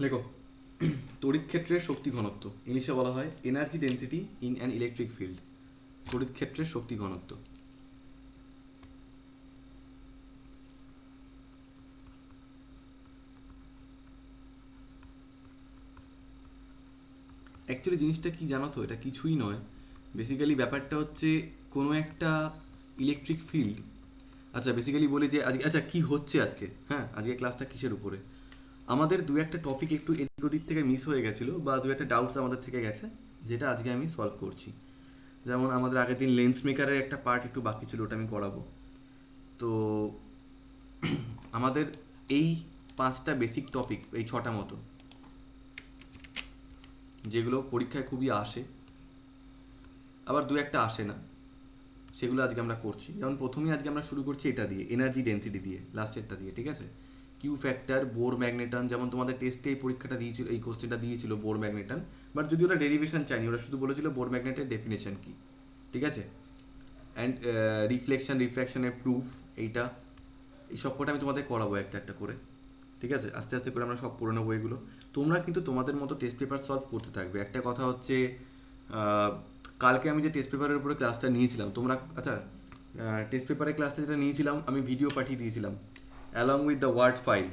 লেখো। তড়িৎ ক্ষেত্রের শক্তি ঘনত্ব, ইংলিশে বলা হয় energy density in an electric field. তড়িৎ ক্ষেত্রের শক্তি ঘনত্ব। অ্যাকচুয়ালি জিনিসটা কি জানো তো, এটা কিছুই নয়। বেসিক্যালি ব্যাপারটা হচ্ছে কোনো একটা ইলেকট্রিক ফিল্ড। আচ্ছা বেসিক্যালি বলি যে আজকে, আচ্ছা কী হচ্ছে আজকে, হ্যাঁ আজকে ক্লাসটা কিসের উপরে। আমাদের দু একটা টপিক একটু এদিক ওদিক থেকে মিস হয়ে গেছিলো, বা দু একটা ডাউটস আমাদের থেকে গেছে, যেটা আজকে আমি সলভ করছি। যেমন আমাদের আগের দিন লেন্স মেকারের একটা পার্ট একটু বাকি ছিল, ওটা আমি করাবো। তো আমাদের এই 5টা বেসিক টপিক, এই 6টা মতো, যেগুলো পরীক্ষায় খুবই আসে, আবার দু একটা আসে না, সেগুলো আজকে আমরা করছি। যেমন প্রথমেই আজকে আমরা শুরু করছি এটা দিয়ে, এনার্জি ডেন্সিটি দিয়ে, লাস্টেরটা দিয়ে, ঠিক আছে। কিউ ফ্যাক্টর, বোর ম্যাগনেটন, যেমন তোমাদের টেস্টে এই পরীক্ষাটা দিয়েছিল, এই কোশ্চেনটা দিয়েছিল বোর ম্যাগনেটন, বাট যদি ওরা ডেরিভেশন চায়নি, ওরা শুধু বলেছিল বোর ম্যাগনেটের ডেফিনেশন কি, ঠিক আছে। অ্যান্ড রিফ্লেকশন রিফ্র্যাকশনের প্রুফ, এইটা, এই সব কটা আমি তোমাদের করাবো একটা একটা করে, ঠিক আছে। আস্তে আস্তে করে আমরা সব করে নেবো এগুলো। তোমরা কিন্তু তোমাদের মতো টেস্ট পেপার সলভ করতে থাকবে। একটা কথা হচ্ছে, কালকে আমি যে টেস্ট পেপারের উপরে ক্লাসটা নিয়েছিলাম, তোমরা, আচ্ছা টেস্ট পেপারের ক্লাসটা যেটা নিয়েছিলাম আমি ভিডিও পাঠিয়ে দিয়েছিলাম along with the word file.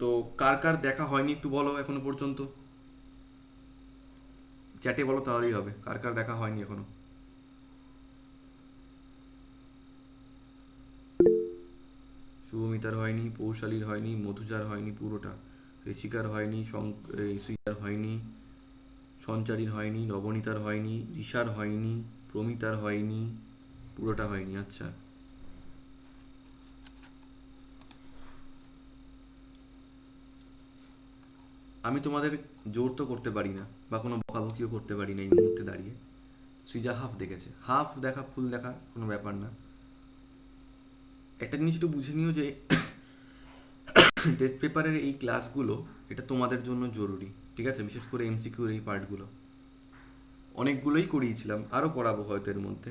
তো কার কার দেখা হয়নি একটু বলো এখনো পর্যন্ত, চ্যাটে বলো তাহলেই হবে, কার কার দেখা হয়নি এখনো। শুভমিতার হয়নি, পৌশালীর হয়নি, মধুজার হয়নি পুরোটা, ঋষিকার হয়নি, শ্রীজার হয়নি, সঞ্চারীর হয়নি, নবনীতার হয়নি, ঋষার হয়নি, প্রমিতার হয়নি, পুরোটা হয়নি। আচ্ছা, আমি তোমাদের জোর তো করতে পারি না, বা কোনো বকাবকিও করতে পারি না এই মুহূর্তে দাঁড়িয়ে। সৃজা হাফ দেখেছে, হাফ দেখা ফুল দেখা কোনো ব্যাপার না। একটা জিনিস একটু বুঝে নিও যে টেস্ট পেপারের এই ক্লাসগুলো, এটা তোমাদের জন্য জরুরি, ঠিক আছে। বিশেষ করে এমসিকিউর এই পার্টগুলো অনেকগুলোই করিয়েছিলাম, আরও করাবো হয়তো এর মধ্যে।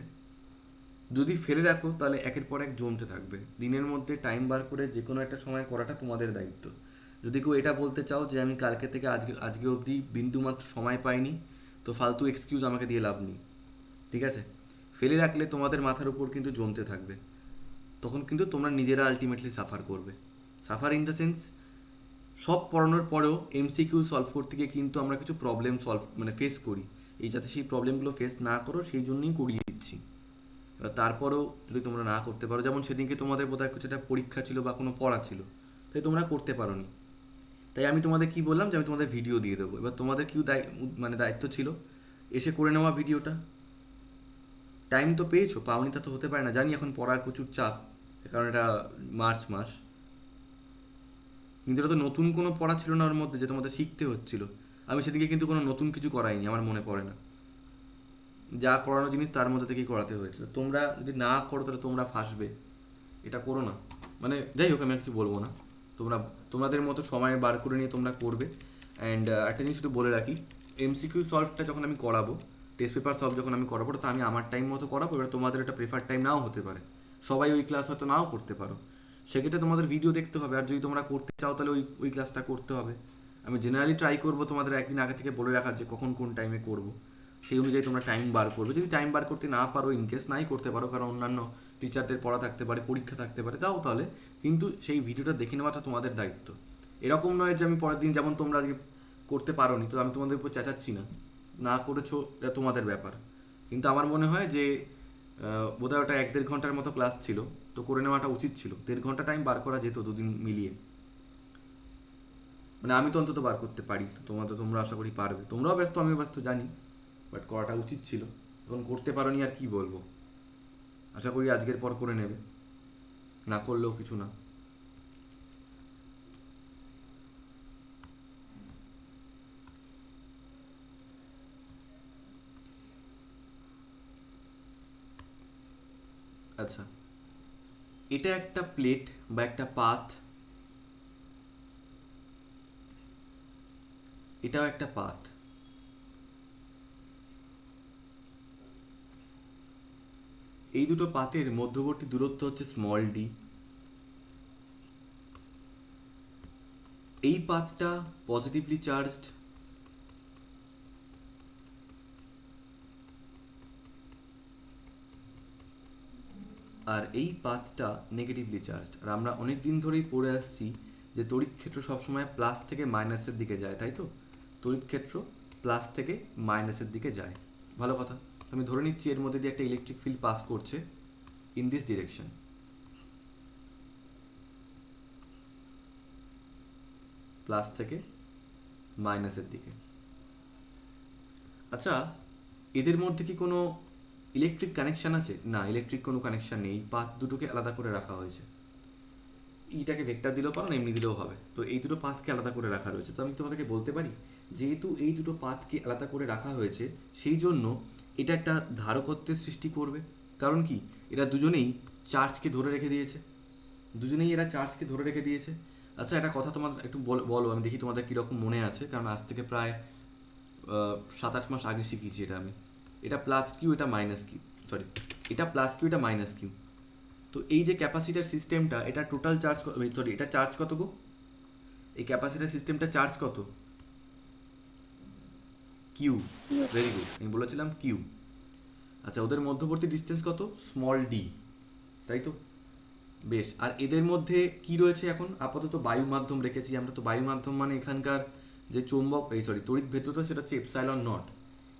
যদি ফেলে রাখো তাহলে একের পর এক জমতে থাকবে। দিনের মধ্যে টাইম বার করে যে কোনো একটা সময় করাটা তোমাদের দায়িত্ব। যদি কেউ এটা বলতে চাও যে আমি কালকে থেকে আজকে আজকে অবধি বিন্দুমাত্র সময় পাইনি, তো ফালতু এক্সকিউজ আমাকে দিয়ে লাভ নেই, ঠিক আছে। ফেলে রাখলে তোমাদের মাথার উপর কিন্তু জমতে থাকবে, তখন কিন্তু তোমরা নিজেরা আলটিমেটলি সাফার করবে। সাফার ইন দ্য সেন্স, সব পড়ানোর পরেও এমসিকিউ সলভ করতে গিয়ে কিন্তু আমরা কিছু প্রবলেম সলভ মানে ফেস করি। এই যাতে সেই প্রবলেমগুলো ফেস না করো সেই জন্যই করিয়ে দিচ্ছি। এবার তারপরেও যদি তোমরা না করতে পারো, যেমন সেদিনকে তোমাদের বোধহয় কিছু একটা পরীক্ষা ছিল বা কোনো পড়া ছিল, তাই তোমরা করতে পারোনি, তাই আমি তোমাদের কি বললাম যে আমি তোমাদের ভিডিও দিয়ে দেবো। এবার তোমাদের কি মানে দায়িত্ব ছিল এসে করে নেওয়া ভিডিওটা। টাইম তো পেয়েছো, পাওনি তা তো হতে পারে না, জানি এখন পড়ার প্রচুর চাপ, কারণ এটা মার্চ মাস, কিন্তু এটা তো নতুন কোনো পড়া ছিল না ওর মধ্যে যে তোমাদের শিখতে হচ্ছিল। আমি সেদিকে কিন্তু কোনো নতুন কিছু করাইনি, আমার মনে পড়ে না। যা করানো জিনিস তার মধ্যে থেকেই করাতে হয়েছিল। তোমরা যদি না করো তাহলে তোমরা ফাঁসবে, এটা করো না। মানে যাই হোক, আমি আর কিছু বলবো না। তোমরা তোমাদের মতো সময় বার করে নিয়ে তোমরা করবে। অ্যান্ড একটা জিনিস একটু বলে রাখি, এমসিকিউ সলভটা যখন আমি করাবো, টেস্ট পেপার সলভ যখন আমি করাবো, তা আমি আমার টাইম মতো করাবো। এবার তোমাদের একটা প্রেফার টাইম নাও হতে পারে, সবাই ওই ক্লাস হয়তো নাও করতে পারো, সেক্ষেত্রে তোমাদের ভিডিও দেখতে হবে। আর যদি তোমরা করতে চাও তাহলে ওই ওই ক্লাসটা করতে হবে। আমি জেনারেলি ট্রাই করবো তোমাদের একদিন আগে থেকে বলে রাখার যে কখন কোন টাইমে করবো, সেই অনুযায়ী তোমরা টাইম বার করবে। যদি টাইম বার করতে না পারো, ইনকেস নাই করতে পারো, কারণ অন্যান্য টিচারদের পড়া থাকতে পারে, পরীক্ষা থাকতে পারে, দাও তাহলে। কিন্তু সেই ভিডিওটা দেখে নেওয়াটা তোমাদের দায়িত্ব। এরকম নয় যে আমি পরের দিন, যেমন তোমরা আজকে করতে পারো নি, তো আমি তোমাদের উপর চেঁচাচ্ছি না, না করেছো এটা তোমাদের ব্যাপার। কিন্তু আমার মনে হয় যে বোধহয় ওটা 1-1.5 ঘন্টার মতো ক্লাস ছিল, তো করে নেওয়াটা উচিত ছিল। 1.5 ঘন্টা টাইম বার করা যেত দুদিন মিলিয়ে, মানে আমি তো অন্তত বার করতে পারি, তো তোমরা আশা করি পারবে। তোমরাও ব্যস্ত, আমিও ব্যস্ত জানি, বাট করাটা উচিত ছিল। এখন করতে পারোনি আর কি বলবো। আশা করি আজকের পর করে নেবে, না করলেও কিছু না। আচ্ছা, এটা একটা প্লেট বা একটা পাত, এটাও একটা পাত। এই দুটো পাতের মধ্যবর্তী দূরত্ব হচ্ছে স্মল ডি। এই পাথটা পজিটিভলি চার্জড, আর এই পাথটা নেগেটিভলি চার্জড। আর আমরা অনেক দিন ধরেই পড়ে আসছি যে তড়িৎ ক্ষেত্র সবসময় প্লাস থেকে মাইনাসের দিকে যায়, তাই তো? তড়িৎ ক্ষেত্র প্লাস থেকে মাইনাসের দিকে যায়। ভালো কথা। আমি ধরে নিচ্ছি এর মধ্যে দিয়ে একটা ইলেকট্রিক ফিল্ড পাস করছে ইন দিস ডিরেকশন, প্লাস থেকে মাইনাসের দিকে। আচ্ছা, এদের মধ্যে কি কোনো ইলেকট্রিক কানেকশান আছে? না, ইলেকট্রিক কোনো কানেকশান নেই। পাথ দুটোকে আলাদা করে রাখা হয়েছে। ইটাকে ভেক্টর দিলেও পারো না, এমনি দিলেও হবে। তো এই দুটো পাথকে আলাদা করে রাখা রয়েছে। তো আমি তোমাদেরকে বলতে পারি, যেহেতু এই দুটো পাথকে আলাদা করে রাখা হয়েছে, সেই জন্য এটা একটা ধারকত্বের সৃষ্টি করবে। কারণ কি, এরা দুজনেই চার্জকে ধরে রেখে দিয়েছে। দুজনেই এরা চার্জকে ধরে রেখে দিয়েছে। আচ্ছা, একটা কথা তোমার একটু বলো, আমি দেখি তোমাদের কীরকম মনে আছে, কারণ আজ থেকে প্রায় 7-8 মাস আগে শিখিয়েছি এটা আমি। এটা প্লাস কিউ, এটা মাইনাস কিউ, সরি, এটা প্লাস কিউ, এটা মাইনাস কিউ। তো এই যে ক্যাপাসিটার সিস্টেমটা, এটা টোটাল চার্জ, সরি, এটা চার্জ কত গো? এই ক্যাপাসিটার সিস্টেমটা চার্জ কত? কিউ। ভেরি গুড, আমি বলেছিলাম কিউ। আচ্ছা, ওদের মধ্যবর্তী ডিস্টেন্স কত? স্মল ডি, তাই তো? বেশ। আর এদের মধ্যে কি রয়েছে এখন? আপাতত বায়ু মাধ্যম রেখেছি আমরা। তো বায়ু মাধ্যম মানে এখানকার যে চৌম্বক, তড়িৎ ভেদ্যতা, সেটা হচ্ছে এপসাইলন নট।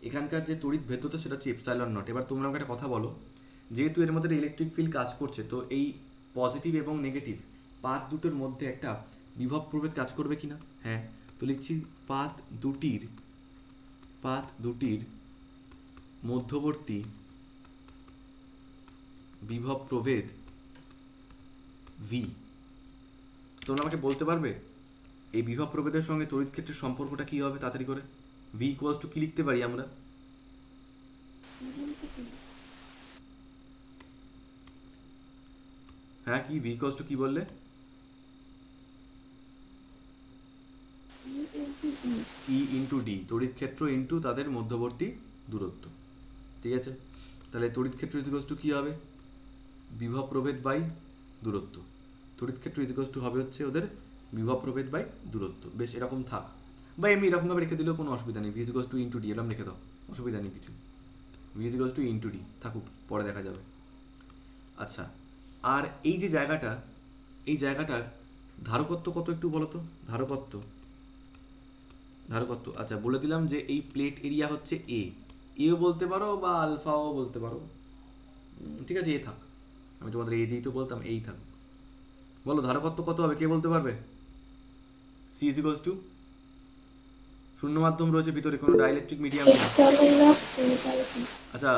এখানকার যে তড়িৎ ভেদ্যতা, সেটা হচ্ছে এপসাইলন নট। এবার তোমরা আমাকে একটা কথা বলো, যেহেতু এর মধ্যে ইলেকট্রিক ফিল্ড কাজ করছে, তো এই পজিটিভ এবং নেগেটিভ পাথ দুটোর মধ্যে একটা বিভব প্রভেদ কাজ করবে কিনা? হ্যাঁ। তো লিখছি পাথ দুটির মধ্যবর্তী বিভব প্রভেদ ভি। তোমরা আমাকে বলতে পারবে এই বিভব প্রভেদের সঙ্গে তড়িৎ ক্ষেত্রের সম্পর্কটা কি হবে? তাড়াতাড়ি করে। ভি ইকুয়ালস টু কি লিখতে পারি আমরা? হ্যাঁ, কি ভি ইকুয়ালস টু কি বললে? ই ইন্টু ডি, তড়িৎ ক্ষেত্র ইন্টু তাদের মধ্যবর্তী দূরত্ব। ঠিক আছে, তাহলে তড়িৎ ক্ষেত্র ইকুয়ালস টু কি হবে? বিভব প্রভেদ বাই দূরত্ব। তড়িৎ ক্ষেত্র ইকুয়ালস টু হবে হচ্ছে ওদের বিভব প্রভেদ বাই দূরত্ব। বেশ, এরকম থাক, বা এমনি এরকমভাবে রেখে দিলেও কোনো অসুবিধা নেই। V equals to into D এরকম রেখে দাও, অসুবিধা নেই কিছু। V equals to into D থাকুক, পরে দেখা যাবে। আচ্ছা, আর এই যে জায়গাটা, এই জায়গাটার ধারকত্ব কত একটু বলো তো? ধারকত্ব, আচ্ছা বলে দিলাম যে এই প্লেট এরিয়া হচ্ছে এও বলতে পারো বা আলফাও বলতে পারো। ঠিক আছে, এ থাক। আমি তোমাদের এ দিয়েই তো বলতাম, এই থাক। বলো ধারকত্ব কত হবে, কে বলতে পারবে? সি ইজ ইকুয়ালস টু, শূন্য মাধ্যম রয়েছে ভিতরে, কোনো ডাইইলেকট্রিক মিডিয়াম নেই। আচ্ছা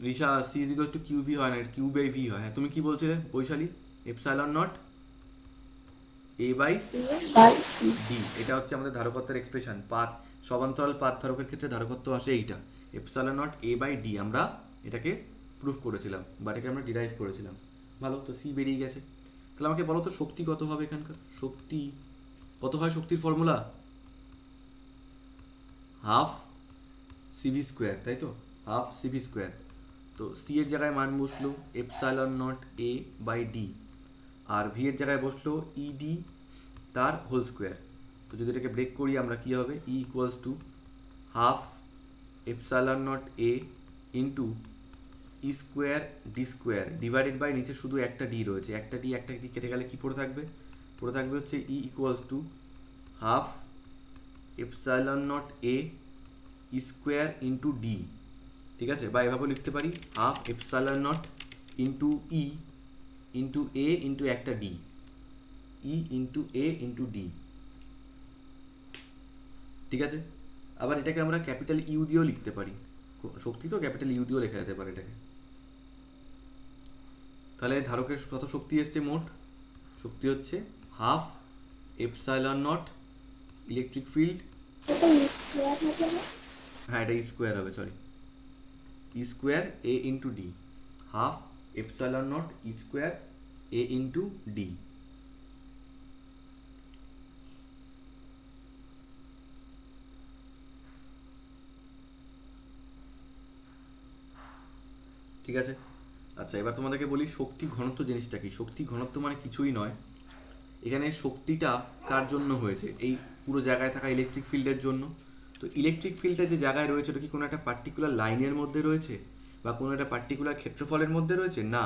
Risha, C is equals to Q V হয় না, কিউ বাই ভি হয়। হ্যাঁ, তুমি কি বলছিলে Baishali? Epsilon naught A by D, এটা হচ্ছে আমাদের ধারকত্বের এক্সপ্রেশন। পাথ, সমান্তরাল পাথ ধারকের ক্ষেত্রে ধারকত্ব আসে এইটা, epsilon naught A by D. আমরা এটাকে প্রুফ করেছিলাম, বা এটাকে আমরা ডিরাইভ করেছিলাম। ভালো, তো সি বেরিয়ে গেছে। তাহলে আমাকে বলো তো শক্তি কত হবে এখানকার? শক্তি কত হয়? শক্তির ফর্মুলা হাফ সিভি স্কোয়ার, তাই তো? Half CV square. তো সি এর জায়গায় মান বসলো epsilon naught A by D, আর ভি এর জায়গায় বসলো ইডি তার হোল স্কোয়ার। তো যদি এটাকে ব্রেক করি আমরা, কি হবে? E equals to half epsilon naught A into E square D square divided by, নিচে শুধু একটা ডি রয়েছে, একটা ডি কেটে গেলে কি পড়ে থাকবে? পড়ে থাকবে হচ্ছে ই equals to half epsilon naught A square into D. ঠিক আছে, বা এভাবে লিখতে পারি half epsilon not into E into A into একটা ডি, ই ইন্টু এ ইন্টু ডি। ঠিক আছে, আবার এটাকে আমরা ক্যাপিটাল ইউ দিয়েও লিখতে পারি। শক্তি তো ক্যাপিটাল ইউ দিয়েও লেখা যেতে পারে এটাকে। তাহলে ধারকের কত শক্তি এসছে? মোট শক্তি হচ্ছে half epsilon not electric field. হ্যাঁ, এটা স্কোয়ার হবে, sorry, square A into D, half epsilon not square A into D. ঠিক আছে, আচ্ছা এবার তোমাদেরকে বলি শক্তি ঘনত্ব জিনিসটা কি। শক্তি ঘনত্ব মানে কিছুই নয়, এখানে শক্তিটা কার জন্য হয়েছে? এই পুরো জায়গায় থাকা ইলেকট্রিক ফিল্ডের জন্য। তো ইলেকট্রিক ফিল্ডটা যে জায়গায় রয়েছে ওটা কি কোনো একটা পার্টিকুলার লাইনের মধ্যে রয়েছে বা কোনো একটা পার্টিকুলার ক্ষেত্রফলের মধ্যে রয়েছে? না,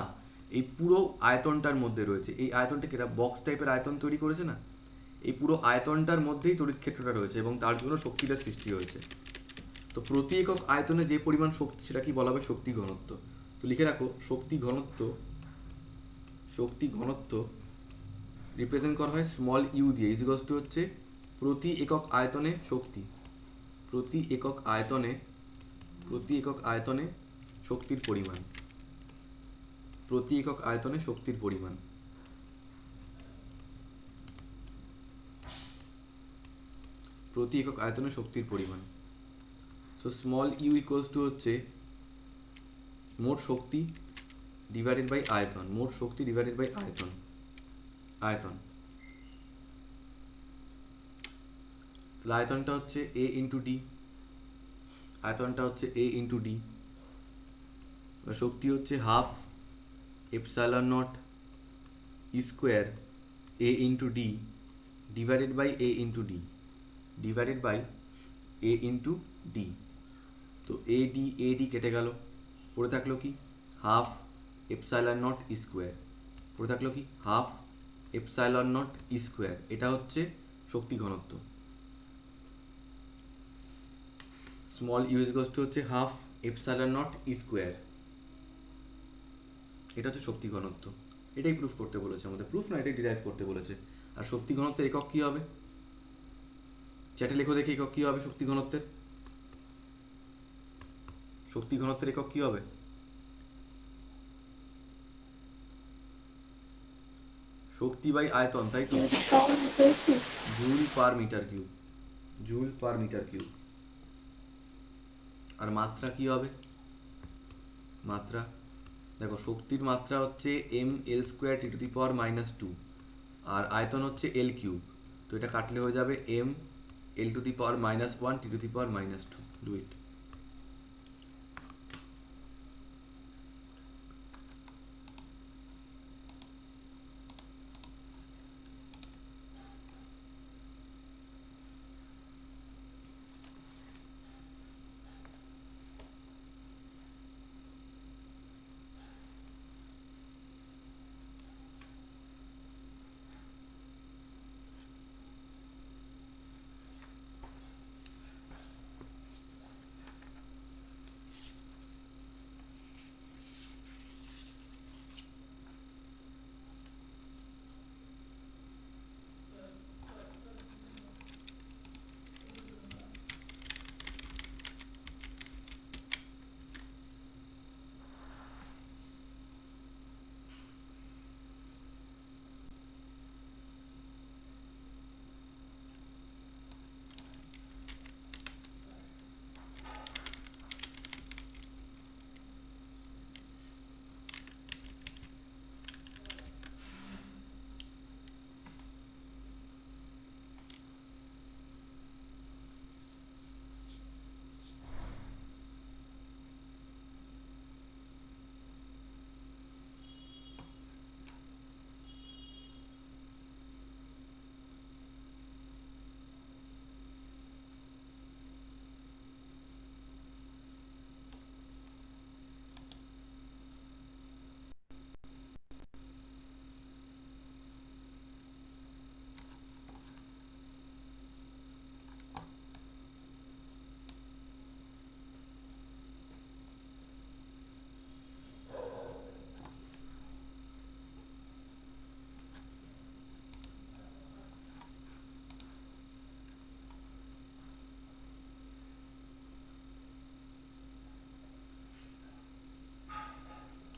এই পুরো আয়তনটার মধ্যে রয়েছে। এই আয়তনটাকে এরা বক্স টাইপের আয়তন তৈরি করেছে না, এই পুরো আয়তনটার মধ্যেই তড়িৎ ক্ষেত্রটা রয়েছে এবং তার জন্য শক্তিটা সৃষ্টি হয়েছে। তো প্রতি একক আয়তনে যে পরিমাণ শক্তি সেটা কি বলা হবে? শক্তি ঘনত্ব। তো লিখে রাখো, শক্তি ঘনত্ব রিপ্রেজেন্ট করা হয় স্মল ইউ দিয়ে, ইজ টু হচ্ছে প্রতি একক আয়তনে শক্তি, প্রতি একক আয়তনে শক্তির পরিমাণ, প্রতি একক আয়তনে শক্তির পরিমাণ, প্রতি একক আয়তনে শক্তির পরিমাণ। So small U equals to হচ্ছে মোট শক্তি ডিভাইডেড বাই আয়তন, মোট শক্তি ডিভাইডেড বাই আয়তন, তাহলে আয়তনটা হচ্ছে এ ইন্টু ডি, শক্তি হচ্ছে half epsilon naught E square A into D divided by A into D. তো এ ডি কেটে গেল, পড়ে থাকলো কি half epsilon naught E square, এটা হচ্ছে শক্তি ঘনত্ব। স্মল ইউ ইজ টু হচ্ছে half epsilon naught E square, এটা হচ্ছে শক্তি ঘনত্ব। এটাই প্রুফ করতে বলেছে আমাদের, প্রুফ না এটাই ডিরাইভ করতে বলেছে। আর শক্তি ঘনত্বের একক কী হবে? চ্যাটে লেখো দেখি একক কী হবে শক্তি ঘনত্বের? একক কী হবে? শক্তি বাই আয়তন, তাই তো? Joule per metre cube. আর মাত্রা কি হবে? মাত্রা দেখো, শক্তির মাত্রা হচ্ছে M L square T to the power -2 আর আয়তন হচ্ছে এল কিউব। তো এটা কাটলে হয়ে যাবে M L to the power -1 T to the power -2। Do it.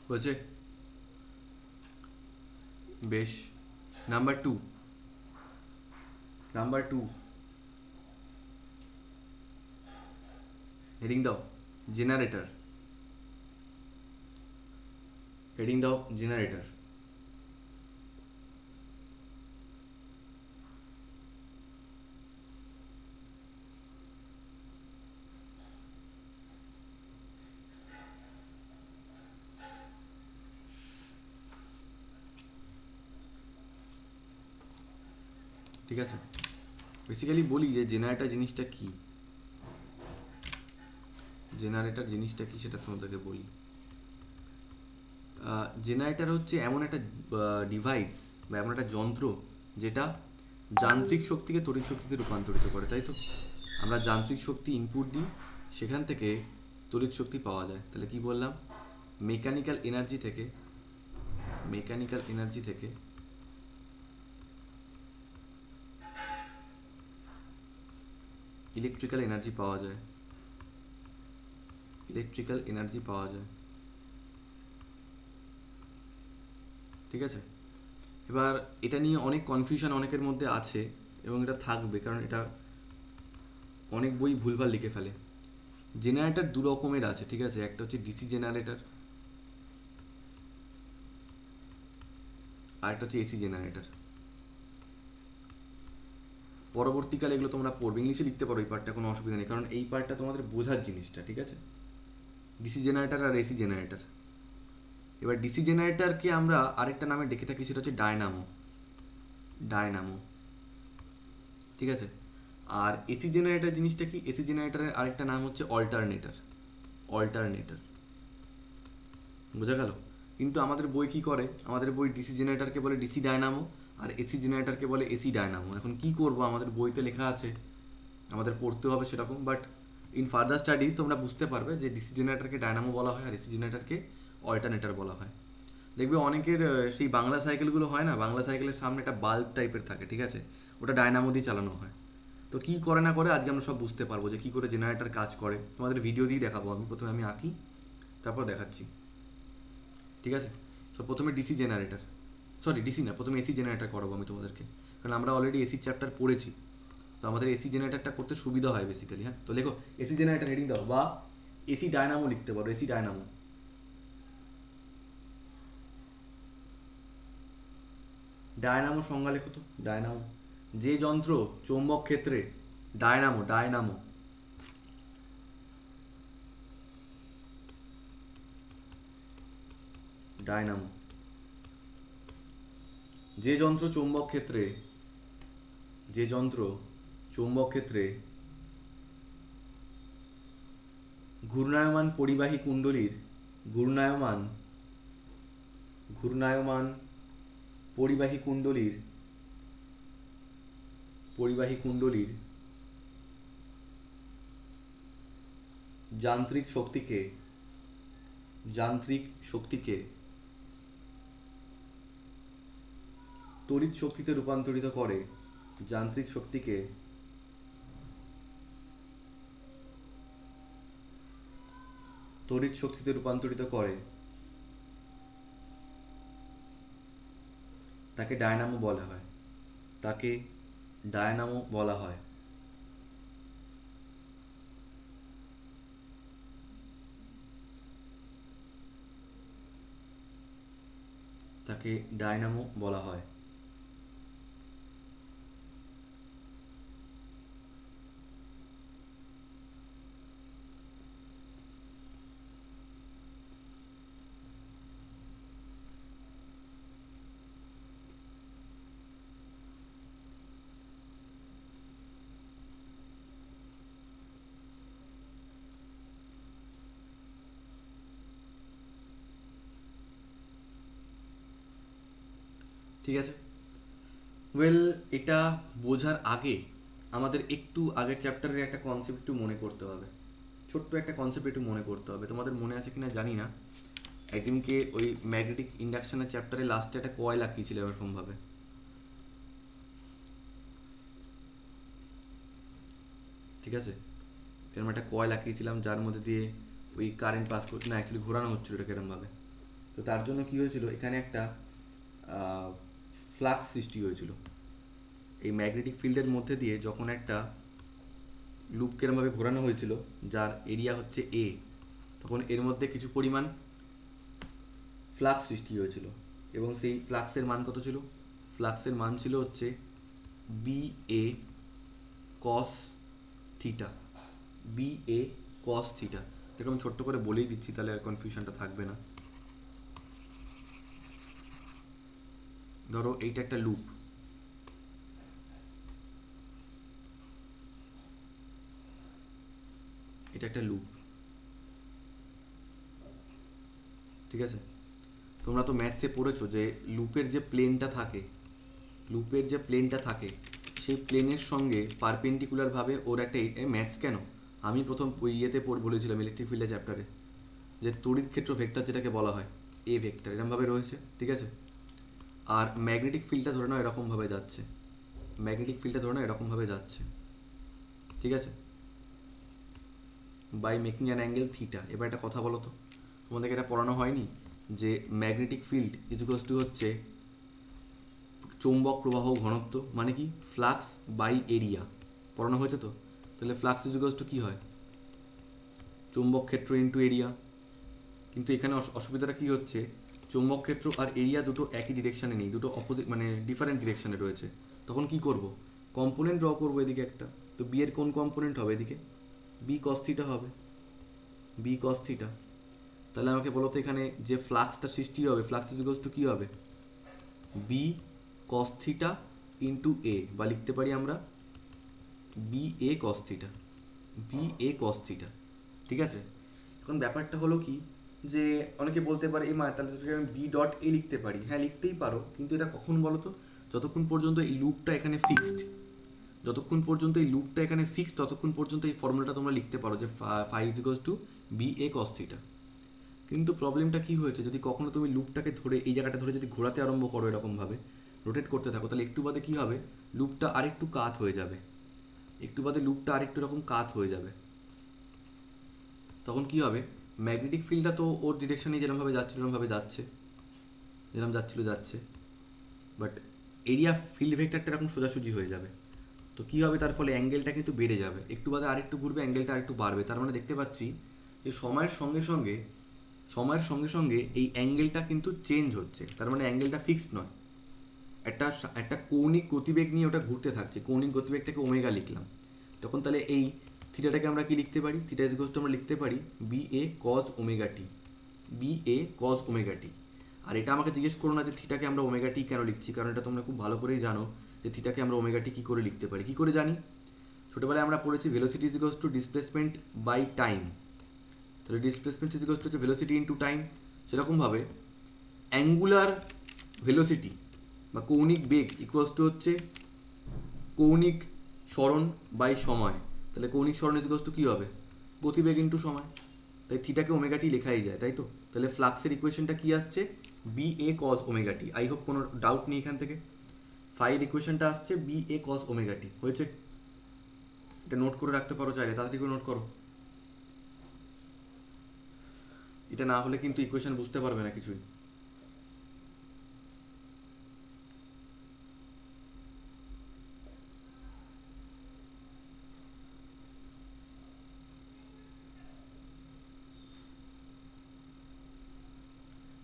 হয়েছে? বেশ। নাম্বার টু, হেডিং দাও জেনারেটর, ঠিক আছে? বেসিক্যালি বলি যে জেনারেটর জিনিসটা কি, জেনারেটর জিনিসটা কি সেটা তোমাদেরকে বলি। জেনারেটর হচ্ছে এমন একটা ডিভাইস বা এমন একটা যন্ত্র যেটা যান্ত্রিক শক্তিকে তড়িৎ শক্তিতে রূপান্তরিত করে, তাই তো? আমরা যান্ত্রিক শক্তি ইনপুট দিই, সেখান থেকে তড়িৎ শক্তি পাওয়া যায়। তাহলে কি বললাম? মেকানিক্যাল এনার্জি থেকে ইলেকট্রিক্যাল এনার্জি পাওয়া যায়, ঠিক আছে? এবার এটা নিয়ে অনেক কনফিউশন অনেকের মধ্যে আছে এবং এটা থাকবে, কারণ এটা অনেক বই ভুলভাল লিখে ফেলে। জেনারেটর দু রকমের আছে, ঠিক আছে? একটা হচ্ছে ডিসি জেনারেটর, আর একটা হচ্ছে এসি জেনারেটর। পরবর্তীকালে এগুলো তোমরা পড়বে, ইংলিশে লিখতে পারো এই পার্টটা, কোনো অসুবিধা নেই, কারণ এই পার্টটা তোমাদের বোঝার জিনিসটা, ঠিক আছে? ডিসি জেনারেটর আর এসি জেনারেটর। এবার ডিসি জেনারেটরকে আমরা আরেকটা নামে ডেকে থাকি, সেটা হচ্ছে ডায়নামো, ঠিক আছে? আর এসি জেনারেটর জিনিসটা কি? এসি জেনারেটরের আরেকটা নাম হচ্ছে অল্টারনেটর। বোঝা গেল? কিন্তু আমাদের বই কি করে, আমাদের বই ডিসি জেনারেটরকে বলে ডিসি ডায়নামো আর এসি জেনারেটরকে বলে এসি ডায়নামো। এখন কি করব, আমাদের বইতে লেখা আছে, আমাদের পড়তে হবে সেরকম, বাট ইন ফার্দার স্টাডিজ তোমরা বুঝতে পারবে যে ডিসি জেনারেটরকে ডায়নামো বলা হয় আর এসি জেনারেটরকে অল্টারনেটর বলা হয়। দেখবে অনেকের সেই বাংলা সাইকেলগুলো হয় না, বাংলা সাইকেলের সামনে একটা বাল্ব টাইপের থাকে, ঠিক আছে? ওটা ডায়নামো দিয়ে চালানো হয়। তো কী করে না করে আজকে আমরা সব বুঝতে পারবো যে কী করে জেনারেটর কাজ করে। তোমাদের ভিডিও দিয়ে দেখাবো, প্রথমে আমি আঁকি, তারপর দেখাচ্ছি, ঠিক আছে? তো প্রথমে প্রথমে এসি জেনারেটর করাবো আমি তোমাদেরকে, কারণ আমরা অলরেডি এসি চ্যাপ্টার পড়েছি, তো আমাদের এসি জেনারেটরটা করতে সুবিধা হয় বেসিক্যালি। হ্যাঁ, তো লেখো এসি জেনারেটর হেডিং দাও, বা এসি ডায়নামো লিখতে পারো, এসি ডায়নামো। ডায়নামো সংজ্ঞা লেখো তো। ডায়নামো যে যন্ত্র চৌম্বক ক্ষেত্রে, ডায়নামো ডায়নামো যে যন্ত্র চৌম্বক ক্ষেত্রে ঘূর্ণায়মান পরিবাহী কুণ্ডলীর ঘূর্ণায়মান পরিবাহী কুণ্ডলীর যান্ত্রিক শক্তিকে তড়িৎ শক্তিতে রূপান্তরিত করে, তাকে ডায়নামো বলা হয়। তাকে ডায়নামো বলা হয়। তাকে ডায়নামো বলা হয়। ঠিক আছে? ওয়েল, এটা বোঝার আগে আমাদের একটু আগের চ্যাপ্টারের একটা কনসেপ্ট একটু মনে করতে হবে, ছোট্ট একটা কনসেপ্ট একটু মনে করতে হবে। তোমাদের মনে আছে কিনা জানি না, একদিনকে ওই ম্যাগনেটিক ইন্ডাকশনের চ্যাপ্টারে লাস্টে একটা কয়েল আঁকিয়েছিল এরকমভাবে, ঠিক আছে? এরকম একটা কয়েল আঁকিয়েছিলাম যার মধ্যে দিয়ে ওই কারেন্ট পাস করতে, না অ্যাকচুয়ালি ঘোরানো হচ্ছিল এটা এরকমভাবে। তো তার জন্য কী হয়েছিল, এখানে একটা ফ্লাক্স সৃষ্টি হয়েছিল এই ম্যাগনেটিক ফিল্ডের মধ্যে দিয়ে, যখন একটা লুপ কেরমভাবে ঘোরানো হয়েছিল যার এরিয়া হচ্ছে এ, তখন এর মধ্যে কিছু পরিমাণ ফ্লাক্স সৃষ্টি হয়েছিল, এবং সেই ফ্লাক্সের মান কত ছিল? ফ্লাক্সের মান ছিল হচ্ছে B A cos theta, B A cos theta. দেখো আমি ছোট্ট করে বলেই দিচ্ছি, তাহলে আর কনফিউশনটা থাকবে না। ধরো এইটা একটা লুপ, এটা একটা লুপ, ঠিক আছে? তোমরা তো ম্যাথসে পড়েছো যে লুপের যে প্লেনটা থাকে, লুপের যে প্লেনটা থাকে সেই প্লেনের সঙ্গে পারপেন্ডিকুলারভাবে ওর একটা ম্যাথস কেন, আমি প্রথম ওই ইয়েতে বলেছিলাম ইলেকট্রিক ফিল্ডের চ্যাপ্টারে, যে তড়িৎ ক্ষেত্র ভেক্টর যেটাকে বলা হয় এ ভেক্টর এরকমভাবে রয়েছে, ঠিক আছে? আর ম্যাগনেটিক ফিল্ডটা ধরে নাও এরকমভাবে যাচ্ছে, ম্যাগনেটিক ফিল্ডটা ধরে নাও এরকমভাবে যাচ্ছে, ঠিক আছে, by making an angle theta. এবার একটা কথা বলো তো, তোমাদেরকে এটা পড়ানো হয়নি যে ম্যাগনেটিক ফিল্ড ইকুয়ালস টু হচ্ছে চৌম্বক প্রবাহ ঘনত্ব, মানে কি ফ্লাক্স বাই এরিয়া, পড়ানো হয়েছে তো? তাহলে ফ্লাক্স ইকুয়ালস টু কী হয়, চৌম্বক ক্ষেত্র ইন্টু এরিয়া। কিন্তু এখানে অসুবিধাটা কী হচ্ছে, চৌম্বক ক্ষেত্র আর এরিয়া দুটো একই ডিরেকশানে নেই, দুটো অপোজিট মানে ডিফারেন্ট ডিরেকশানে রয়েছে। তখন কি করব, কম্পোনেন্ট ড্র করবো এদিকে একটা, তো বি এর কোন কম্পোনেন্ট হবে এদিকে, বি কস থিটা হবে, বি কস থিটা। তাহলে আমাকে বলো তো এখানে যে ফ্লাক্সটা সৃষ্টি হবে, ফ্লাক্স ইকুয়ালস টু কী হবে, বি কস থিটা ইন্টু এ, বা লিখতে পারি আমরা B A cos theta, B A cos theta, ঠিক আছে? এখন ব্যাপারটা হলো কি, যে অনেকে বলতে পারে এই তাহলে আমি বি ডট এ লিখতে পারি, হ্যাঁ লিখতেই পারো, কিন্তু এটা কখন বলো তো, যতক্ষণ পর্যন্ত এই লুপটা এখানে ফিক্সড, যতক্ষণ পর্যন্ত এই লুপটা এখানে ফিক্সড ততক্ষণ পর্যন্ত এই ফর্মুলাটা তোমরা লিখতে পারো যে phi is equals to B A cos theta. কিন্তু প্রবলেমটা কী হয়েছে, যদি কখনো তুমি লুপটাকে ধরে এই জায়গাটা ধরে যদি ঘোরাতে আরম্ভ করো এরকমভাবে রোটেট করতে থাকো, তাহলে একটু বাদে কী হবে, লুপটা আরেকটু কাত হয়ে যাবে, একটু বাদে লুপটা আরেকটু রকম কাত হয়ে যাবে। তখন কী হবে, ম্যাগনেটিক ফিল্ডটা তো ওর ডিরেকশানে যেরকমভাবে যাচ্ছে এরকমভাবে যাচ্ছে, যেরকম যাচ্ছে, বাট এরিয়া ফিল্ড ভেক্টরটা এরকম সোজাসুজি হয়ে যাবে। তো কী হবে, তার ফলে অ্যাঙ্গেলটা কিন্তু বেড়ে যাবে, একটু বাদে আরেকটু ঘুরবে অ্যাঙ্গেলটা আরেকটু বাড়বে। তার মানে দেখতে পাচ্ছি যে সময়ের সঙ্গে সঙ্গে এই অ্যাঙ্গেলটা কিন্তু চেঞ্জ হচ্ছে, তার মানে অ্যাঙ্গেলটা ফিক্সড নয়, একটা একটা কৌণিক গতিবেগ নিয়ে ওটা ঘুরতে থাকছে, কৌণিক গতিবেগটাকে ওমেগা লিখলাম। তখন তাহলে এই থিটাটাকে আমরা কি লিখতে পারি, থিটা ইজ ইকুয়ালস টু আমরা লিখতে পারি B A cos omega T, B A cos omega টি। আর এটা আমাকে জিজ্ঞেস করো না যে থিটাকে আমরা ওমেগা টি কেন লিখছি, কারণ এটা তোমরা খুব ভালো করেই জানো যে থিটাকে আমরা ওমেগা টি কী করে লিখতে পারি, কী করে জানি, ছোটোবেলায় আমরা পড়েছি velocity is equals to displacement by time. তাহলে ডিসপ্লেসমেন্ট ইজ ইকুয়ালস টু হচ্ছে ভেলোসিটি ইন্টু টাইম। সেরকমভাবে অ্যাঙ্গুলার ভেলোসিটি বা কৌণিক বেগ ইকুয়ালস টু হচ্ছে কৌণিক সরণ বাই সময়। তাহলে কৌণিক সরণ ইজ ইকুয়ালস টু কী হবে, গতিবেগ ইন্টু সময়। তাই থিটাকে ওমেগাটি লেখাই যায়, তাই তো? তাহলে ফ্লাক্সের ইকুয়েশনটা কী আসছে, B A cos omega t. I hope কোনো ডাউট নেই এখান থেকে। ফাইয়ের ইকুয়েশনটা আসছে বি এ কজ ওমেগাটি, হয়েছে? এটা নোট করে রাখতে পারো চাইলে, তাড়াতাড়ি করে নোট করো, এটা না হলে কিন্তু ইকুয়েশন বুঝতে পারবে না কিছুই।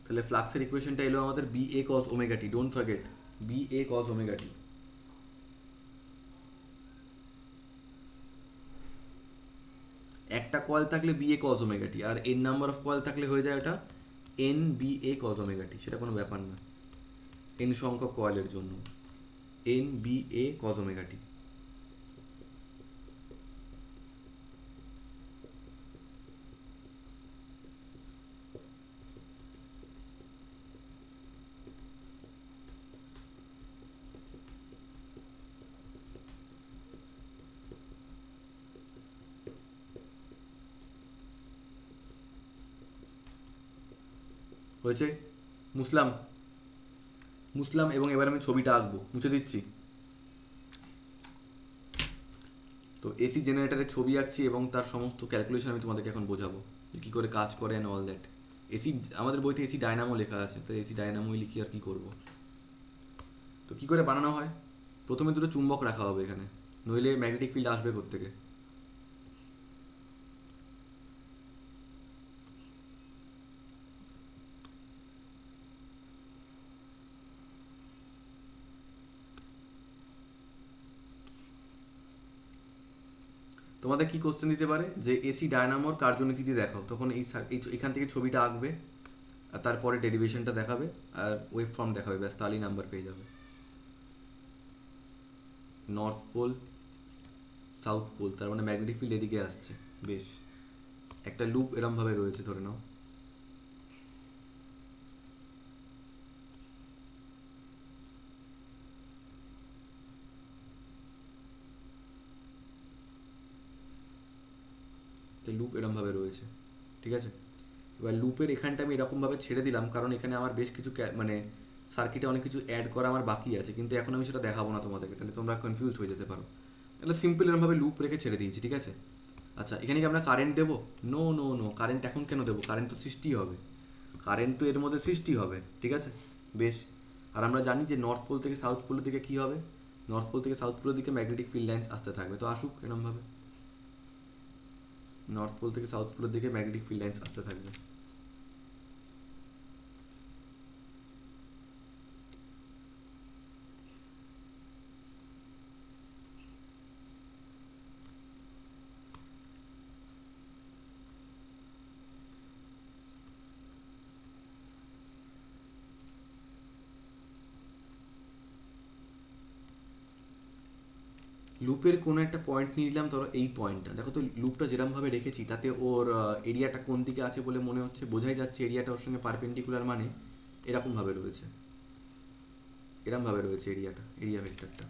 তাহলে ফ্লাক্সের ইকুয়েশনটা এলো আমাদের B A cos omega t, don't forget B A cos omega t. একটা কয়েল থাকলে বি এ কজ ওমেগাটি, আর এন নাম্বার অফ কয়েল থাকলে হয়ে যায় ওটা N B A cos omega t, সেটা কোনো ব্যাপার না এন সংখ্যক কয়েলের জন্য, N B A cos omega t. হয়েছে? মুসলাম, মুসলাম, এবং এবার আমি ছবিটা আঁকবো, মুছে দিচ্ছি। তো এসি জেনারেটারের ছবি আঁকছি এবং তার সমস্ত ক্যালকুলেশন আমি তোমাদেরকে এখন বোঝাবো যে কী করে কাজ করে অ্যান্ড অল দ্যাট। এসি, আমাদের বইতে এসি ডায়নামো লেখা আছে, তো এসি ডায়নামোই লিখি আর কী করবো। তো কী করে বানানো হয়, প্রথমে দুটো চুম্বক রাখা হবে এখানে, নইলে ম্যাগনেটিক ফিল্ড আসবে কোত্থেকে। তোমাদের কি কোশ্চেন দিতে পারে যে এসি ডায়নামোর কার্যনীতিটি দেখাও, তখন এখান থেকে ছবিটা আঁকবে আর তারপরে ডেরিভেশনটা দেখাবে আর ওয়েভ ফর্ম দেখাবে, ব্যাস তাহলেই নাম্বার পেয়ে যাবে। নর্থ পোল সাউথ পোল, তার মানে ম্যাগনেটিক ফিল্ড এদিকে আসছে, বেশ। একটা লুপ এরমভাবে রয়েছে ধরে নাও, লুপ এরমভাবে রয়েছে, ঠিক আছে। এবার লুপের এখানটা আমি এরকমভাবে ছেড়ে দিলাম কারণ এখানে আমার বেশ কিছু মানে সার্কিটে অনেক কিছু অ্যাড করা আমার বাকি আছে, কিন্তু এখন আমি সেটা দেখাবো না তোমাদেরকে, তাহলে তোমরা কনফিউজ হয়ে যেতে পারো। তাহলে সিম্পল এরমভাবে লুপ রেখে ছেড়ে দিয়েছি, ঠিক আছে। আচ্ছা, এখানে কি আমরা কারেন্ট দেবো? নো নো নো, কারেন্ট এখন কেন দেবো? কারেন্ট তো সৃষ্টি হবে, কারেন্ট তো এর মধ্যে সৃষ্টি হবে, ঠিক আছে। বেশ, আর আমরা জানি যে নর্থ পোল থেকে সাউথ পোলের দিকে কী হবে, নর্থ পোল থেকে সাউথ পোলের দিকে ম্যাগনেটিক ফিল্ড লাইন্স আসতে থাকবে, তো আসুক এরমভাবে, নর্থ পোল থেকে সাউথ পোলের দিকে ম্যাগনেটিক ফিল্ড লাইন্স আসতে থাকবে। লুপের কোনো একটা পয়েন্ট নিয়ে নিলাম, ধরো এই পয়েন্টটা, দেখো তো লুপটা যেরমভাবে রেখেছি তাতে ওর এরিয়াটা কোন দিকে আছে বলে মনে হচ্ছে, বোঝাই যাচ্ছে এরিয়াটা ওর সঙ্গে পারপেন্ডিকুলার, মানে এরকমভাবে রয়েছে, এরমভাবে রয়েছে এরিয়াটা, এরিয়া ভেক্টরটা,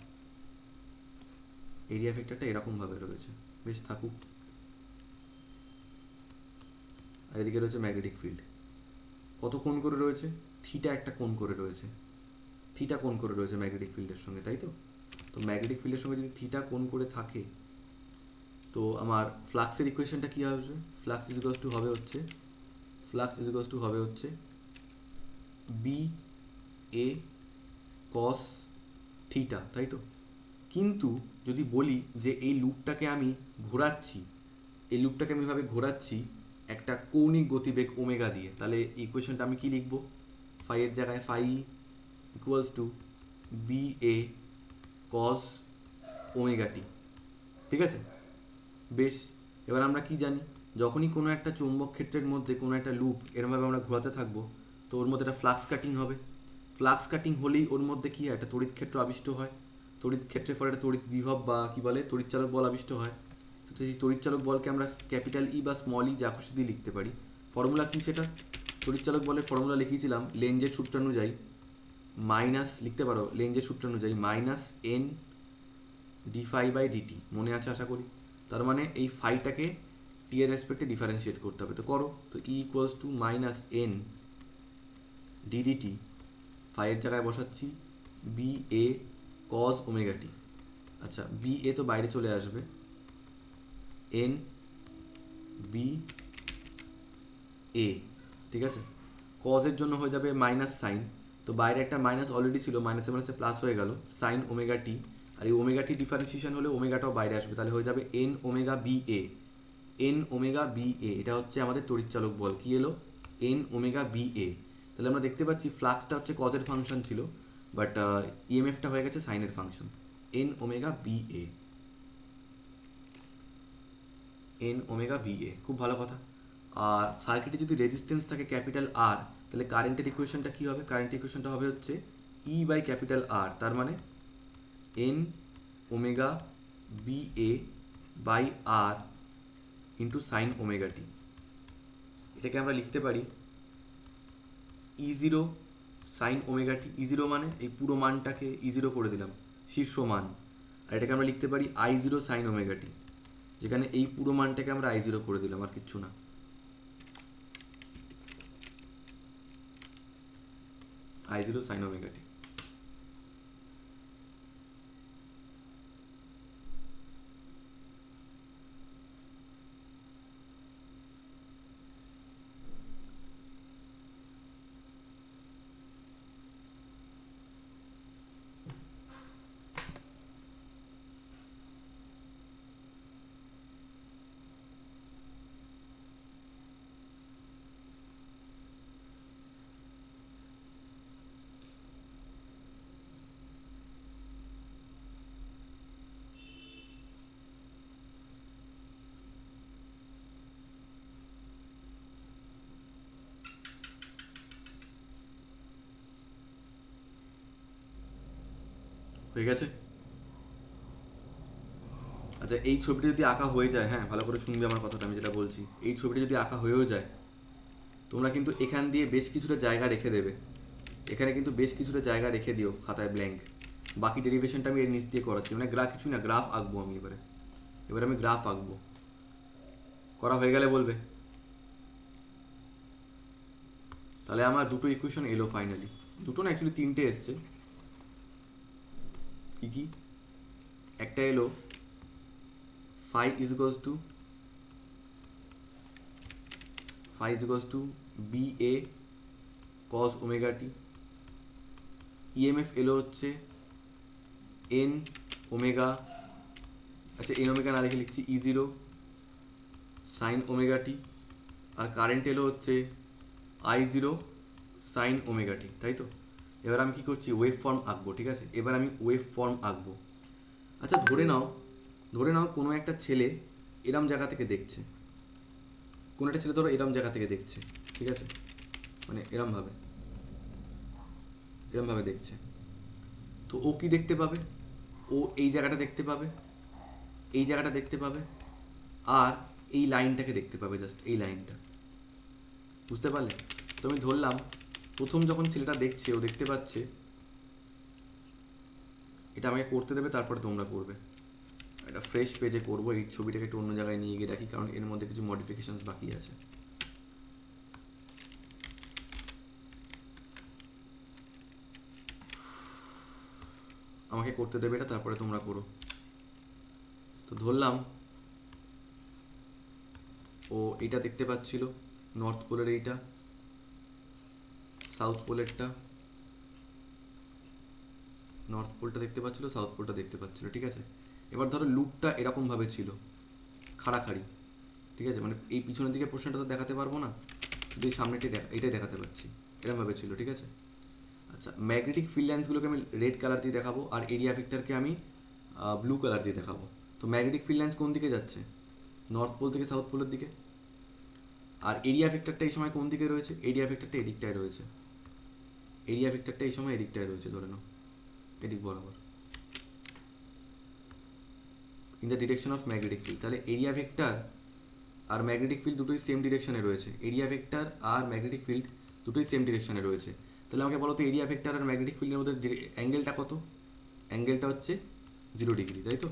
এরিয়া ভেক্টরটা এরকমভাবে রয়েছে। বেশ, থাকুক। আর এদিকে রয়েছে ম্যাগনেটিক ফিল্ড, কত কোণ করে রয়েছে? থিটা একটা কোণ করে রয়েছে, থিটা কোণ করে রয়েছে ম্যাগনেটিক ফিল্ডের সঙ্গে, তাই তো। তো ম্যাগনেটিক ফিল্ডের সঙ্গে যদি থিটা কোণ করে থাকে, তো আমার ফ্লাক্সের ইকুয়েশনটা কী হবে? ফ্লাক্স ইজিকলস টু হবে হচ্ছে, ফ্লাক্স ইজিকলস টু হবে হচ্ছে বি এ কস থিটা, তাই তো। কিন্তু যদি বলি যে এই লুপটাকে আমি ঘোরাচ্ছি, এই লুপটাকে আমি এভাবে ঘোরাচ্ছি একটা কৌণিক গতিবেগ ওমেগা দিয়ে, তাহলে ইকুয়েশনটা আমি কি লিখব? ফাইয়ের জায়গায় phi equals to B A cos omega T, ঠিক আছে। বেশ, এবার আমরা কি জানি, যখনই কোনো একটা চৌম্বক ক্ষেত্রের মধ্যে কোনো একটা লুপ এরমভাবে আমরা ঘোরাতে থাকবো, তো ওর মধ্যে একটা ফ্লাক্স কাটিং হবে, ফ্লাক্স কাটিং হলেই ওর মধ্যে কী হয়, একটা তড়িৎ ক্ষেত্র আবিষ্ট হয়, তড়িৎ ক্ষেত্রের ফলে একটা তড়িৎ বিভব বা কী বলে তড়িৎচালক বল আবিষ্ট হয়। তো সেই তড়িৎচালক বলকে আমরা ক্যাপিটাল ই বা স্মল ই যা খুশি দিয়ে লিখতে পারি। ফর্মুলা কী সেটা? তড়িৎচালক বলের ফর্মুলা লিখিয়েছিলাম লেঞ্জের সূত্রানুযায়ী, মাইনাস লিখতে পারো লেঞ্জের সূত্রানুযায়ী minus N D phi by DT, মনে আছে আশা করি। তার মানে এই ফাইটাকে টি এর রেসপেক্টে ডিফারেন্সিয়েট করতে হবে, তো করো। তো E equals to minus N D D T, ফাইয়ের জায়গায় বসাচ্ছি B A cos omega T. আচ্ছা, বি এ তো বাইরে চলে আসবে, এন বি এ, ঠিক আছে। কজের জন্য হয়ে যাবে মাইনাস সাইন, তো বাইরে একটা মাইনাস অলরেডি ছিল, মাইনাসে মাইনাসে প্লাস হয়ে গেল, সাইন ওমেগা টি, আর এই ওমেগা টি ডিফারেন্সিয়েশন হলে ওমেগাটাও বাইরে আসবে, তাহলে হয়ে যাবে এন ওমেগা বি এ, এন ওমেগা বি এ। এটা হচ্ছে আমাদের তড়িৎচালক বল, কী এলো? এন ওমেগা বি এ। তাহলে আমরা দেখতে পাচ্ছি ফ্লাক্সটা হচ্ছে কজের ফাংশন ছিল, বাট ইএমএফটা হয়ে গেছে সাইনের ফাংশন, এন ওমেগা বি এ, এন ওমেগা বি এ, খুব ভালো কথা। আর সার্কিটে যদি রেজিস্ট্যান্স থাকে ক্যাপিটাল আর, তাহলে কারেন্টের ইকুয়েশনটা কী হবে? কারেন্টের ইকুয়েশনটা হবে হচ্ছে ই বাই ক্যাপিটাল আর, তার মানে N omega B A by R into sine omega T. এটাকে আমরা লিখতে পারি E zero sine omega T, E zero মানে এই পুরো মানটাকে ই জিরো করে দিলাম, শীর্ষ মান। আর এটাকে আমরা লিখতে পারি আই জিরো সাইন ওমেগা টি, যেখানে এই পুরো মানটাকে আমরা আই জিরো করে দিলাম, আর কিচ্ছু না। আই জিরো সাইন ওমেগা টি। হয়ে গেছে। আচ্ছা, এই ছবিটা যদি আঁকা হয়ে যায়, হ্যাঁ ভালো করে শুনবে আমার কথাটা, আমি যেটা বলছি, এই ছবিটা যদি আঁকা হয়েও যায়, তোমরা কিন্তু এখান দিয়ে বেশ কিছুটা জায়গা রেখে দেবে। এখানে কিন্তু বেশ কিছুটা জায়গা রেখে দিও খাতায় ব্ল্যাঙ্ক। বাকি ডেরিভেশনটা আমি এর নিচ দিয়ে করাচ্ছি, মানে গ্রাফ কিছু না, গ্রাফ আঁকবো আমি এবারে। এবারে আমি গ্রাফ আঁকবো। করা হয়ে গেলে বলবে। তাহলে আমার দুটো ইকুয়েশন এলো ফাইনালি। দুটো না, অ্যাকচুয়ালি তিনটে এসছে। কি কি? একটা এলো phi is equals to ba cos omega t। EMF এলো হচ্ছে n ওমেগা, আচ্ছা n ওমেগা না লিখে লিখছি E0 সাইন ওমেগা টি। আর কারেন্ট এলো হচ্ছে I0 সাইন ওমেগা টি, তাই তো? এবার আমি কি করছি, ওয়েভ ফর্ম আঁকবো, ঠিক আছে? এবার আমি ওয়েভ ফর্ম আঁকবো। আচ্ছা ধরে নাও কোনো একটা ছেলে এরম জায়গা থেকে দেখছে, কোনো একটা ছেলে ধরো এরম জায়গা থেকে দেখছে, ঠিক আছে? মানে এরমভাবে দেখছে। তো ও কি দেখতে পাবে? ও এই জায়গাটা দেখতে পাবে, এই জায়গাটা দেখতে পাবে, আর এই লাইনটাকে দেখতে পাবে, জাস্ট এই লাইনটা। বুঝতে পারলে? তো আমি ধরলাম প্রথম যখন ছেলেটা দেখছে, ও দেখতে পাচ্ছে, এটা আমাকে করতে দেবে, তারপরে তোমরা করবে। একটা ফ্রেশ পেজে করবো, এই ছবিটাকে একটু অন্য জায়গায় নিয়ে গিয়ে রাখি, কারণ এর মধ্যে কিছু মডিফিকেশনস বাকি আছে। আমাকে করতে দেবে এটা, তারপরে তোমরা করো। তো ধরলাম ও এইটা দেখতে পাচ্ছিল, নর্থ পোলের এইটা, সাউথ পোলেরটা, নর্থ পোলটা দেখতে পাচ্ছিল, সাউথ পোলটা দেখতে পাচ্ছিল, ঠিক আছে? এবার ধরো লুপটা এরকমভাবে ছিল, খাড়াখাড়ি, ঠিক আছে? মানে এই পিছনের দিকে পোর্শনটা তো দেখাতে পারবো না, শুধু এই সামনেটি এইটাই দেখাতে পারছি, এরকমভাবে ছিল, ঠিক আছে? আচ্ছা, ম্যাগনেটিক ফিল্ড লাইন্সগুলোকে আমি রেড কালার দিয়ে দেখাবো, আর এরিয়া ভেক্টরকে আমি ব্লু কালার দিয়ে দেখাবো। তো ম্যাগনেটিক ফিল্ড লাইন্স কোন দিকে যাচ্ছে? নর্থ পোল থেকে সাউথ পোলের দিকে। আর এরিয়া ভেক্টরটা এই সময় কোন দিকে রয়েছে? এরিয়া ভেক্টরটা এদিকটায় রয়েছে। এরিয়া ভেক্টরটা এই সময় এদিকটায় রয়েছে, ধরে নাও এদিক বরাবর, in the direction of magnetic field. তাহলে এরিয়া ভেক্টর আর ম্যাগনেটিক ফিল্ড দুটোই সেম ডিরেকশনে রয়েছে। এরিয়া ভেক্টর আর ম্যাগনেটিক ফিল্ড দুটোই সেম ডিরেকশনে রয়েছে। তাহলে আমাকে বলো তো, এরিয়া ভেক্টর আর ম্যাগনেটিক ফিল্ডের মধ্যে অ্যাঙ্গেলটা কত? অ্যাঙ্গেলটা হচ্ছে 0 ডিগ্রি, তাই তো?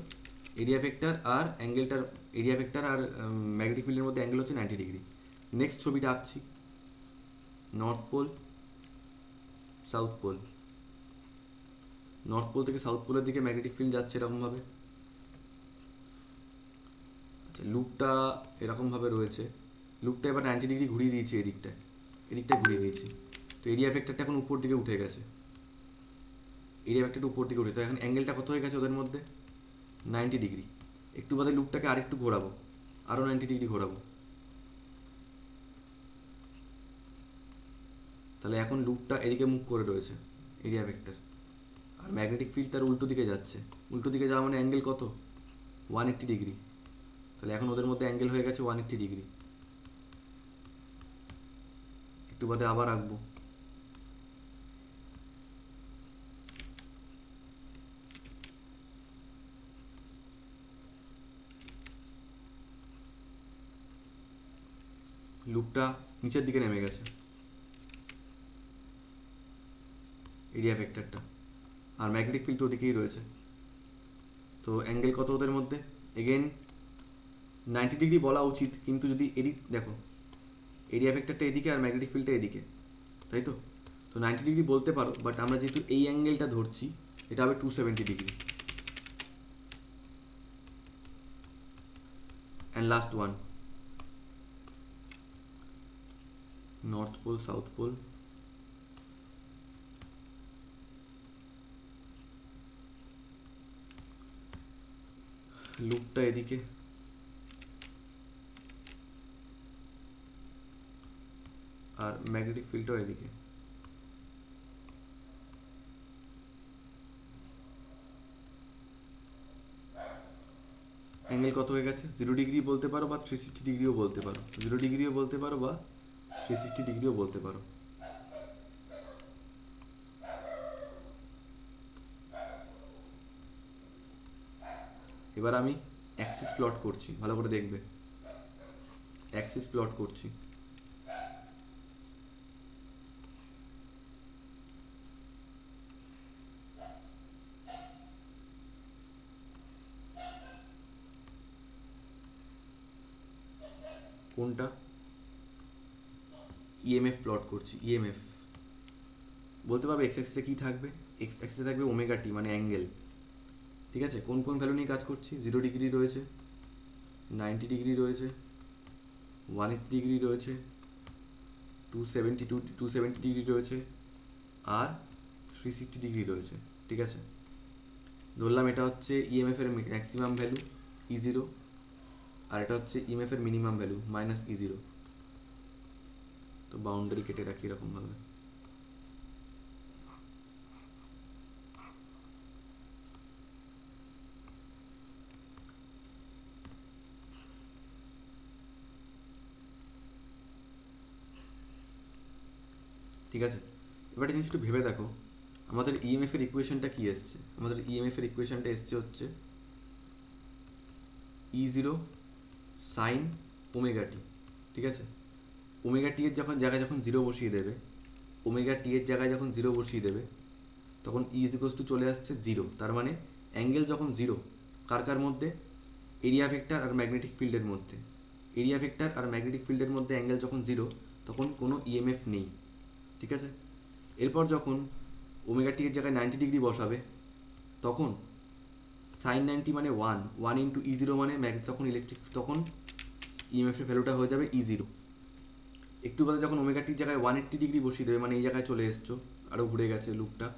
এরিয়া ভেক্টর আর ম্যাগনেটিক ফিল্ডের মধ্যে অ্যাঙ্গেল হচ্ছে 90 ডিগ্রি। নেক্সট ছবিটা আঁকছি, north pole, south pole. North pole থেকে সাউথ পোলের দিকে ম্যাগনেটিক ফিল্ড যাচ্ছে এরকমভাবে। আচ্ছা, লুপটা এরকমভাবে রয়েছে, লুপটা এবার 90 ডিগ্রি ঘুরিয়ে দিয়েছি, এদিকটায় ঘুরিয়ে দিয়েছি। তো এরিয়া ভেক্টরটা এখন উপর দিকে উঠে গেছে, এরিয়া ভেক্টরটা উপর দিকে উঠে, তো এখন অ্যাঙ্গেলটা কত হয়ে গেছে ওদের মধ্যে? 90 ডিগ্রি। একটু বাদে লুপটাকে আরেকটু ঘোরাবো, আরও 90 ডিগ্রি ঘোরাবো। তাহলে এখন লুপটা এদিকে মুভ করে রয়েছে, এরিয়া ভেক্টর। আর ম্যাগনেটিক ফিল্ড তার উল্টো দিকে যাচ্ছে। উল্টো দিকে যাওয়া মানে অ্যাঙ্গেল কত? 180 ডিগ্রি। তাহলে এখন ওদের মধ্যে অ্যাঙ্গেল হয়ে গেছে 180 ডিগ্রি। একটু বাদে আবার আঁকবো। লুপটা নিচের দিকে নেমে গেছে, এরিয়া ভেক্টরটা, আর ম্যাগনেটিক ফিল্ড তো ওদিকেই রয়েছে। তো অ্যাঙ্গেল কত ওদের মধ্যে? এগেন 90 ডিগ্রি বলা উচিত, কিন্তু যদি এদিক দেখো, এরিয়া ভেক্টরটা এদিকে আর ম্যাগনেটিক ফিল্ডটা এদিকে, তাই তো? তো 90 ডিগ্রি বলতে পারো, বাট আমরা যেহেতু এই অ্যাঙ্গেলটা ধরছি, এটা হবে 270 degree. And last one, north pole, south pole. লুপটা এদিকে, আর ম্যাগনেটিক ফিল্ডটাও এদিকে। অ্যাঙ্গেল কত হয়ে গেছে? 0 ডিগ্রি বলতে পারো, বা 360 ডিগ্রিও বলতে পারো। 0 ডিগ্রিও বলতে পারো, বা 360 ডিগ্রিও বলতে পারো। এবার আমি অ্যাক্সিস প্লট করছি, ভালো করে দেখবে, অ্যাক্সিস প্লট করছি। কোনটা? ইএমএফ প্লট করছি, ইএমএফ। বলতে পারবে এক্স অ্যাক্সিসে কী থাকবে? এক্স অ্যাক্সিসে থাকবে ওমেগা টি, মানে অ্যাঙ্গেল। ঠিক আছে, কোন কোন ভ্যালু নিয়ে কাজ করছি? 0 ডিগ্রি রয়েছে, 90 ডিগ্রি রয়েছে, 180 ডিগ্রি রয়েছে, 270 ডিগ্রি রয়েছে, আর 360 ডিগ্রি রয়েছে। ঠিক আছে, ধরলাম এটা হচ্ছে ইএমএফ এর ম্যাক্সিমাম ভ্যালু E0, আর এটা হচ্ছে ইএমএফ এর মিনিমাম ভ্যালু মাইনাস E0। তো বাউন্ডারি কেটে রাখি এরকমভাবে। ঠিক আছে, এবার জিনিস একটু ভেবে দেখো, আমাদের ইএমএফ এর ইকুয়েশনটা কি এসছে? আমাদের ইএমএফ এর ইকুয়েশনটা এসছে হচ্ছে E0 সাইন ওমেগা টি। ঠিক আছে, ওমেগা টি এর জায়গায় যখন 0 বসিয়ে দেবে, ওমেগা টি এর জায়গায় যখন 0 বসিয়ে দেবে, তখন ই ইজিকোস টু চলে আসছে 0। তার মানে অ্যাঙ্গেল যখন 0, কার কার মধ্যে? এরিয়া ভেক্টর আর ম্যাগনেটিক ফিল্ডের মধ্যে। এরিয়া ভেক্টর আর ম্যাগনেটিক ফিল্ডের মধ্যে অ্যাঙ্গেল যখন 0, তখন কোনো ইএমএফ নেই। ঠিক আছে, এরপর যখন ওমেগা টি এর জায়গায় 90 ডিগ্রি বসাবে, তখন সাইন 90 মানে 1 ইন্টু E0 মানে তখন ইলেকট্রিক, তখন ইএমএফের ভ্যালুটা হয়ে যাবে E0। একটু বাদে যখন ওমেগা টির জায়গায় 180 ডিগ্রি বসিয়ে দেবে, মানে এই জায়গায় চলে এসছো, আরও ঘুরে গেছে লুপটা,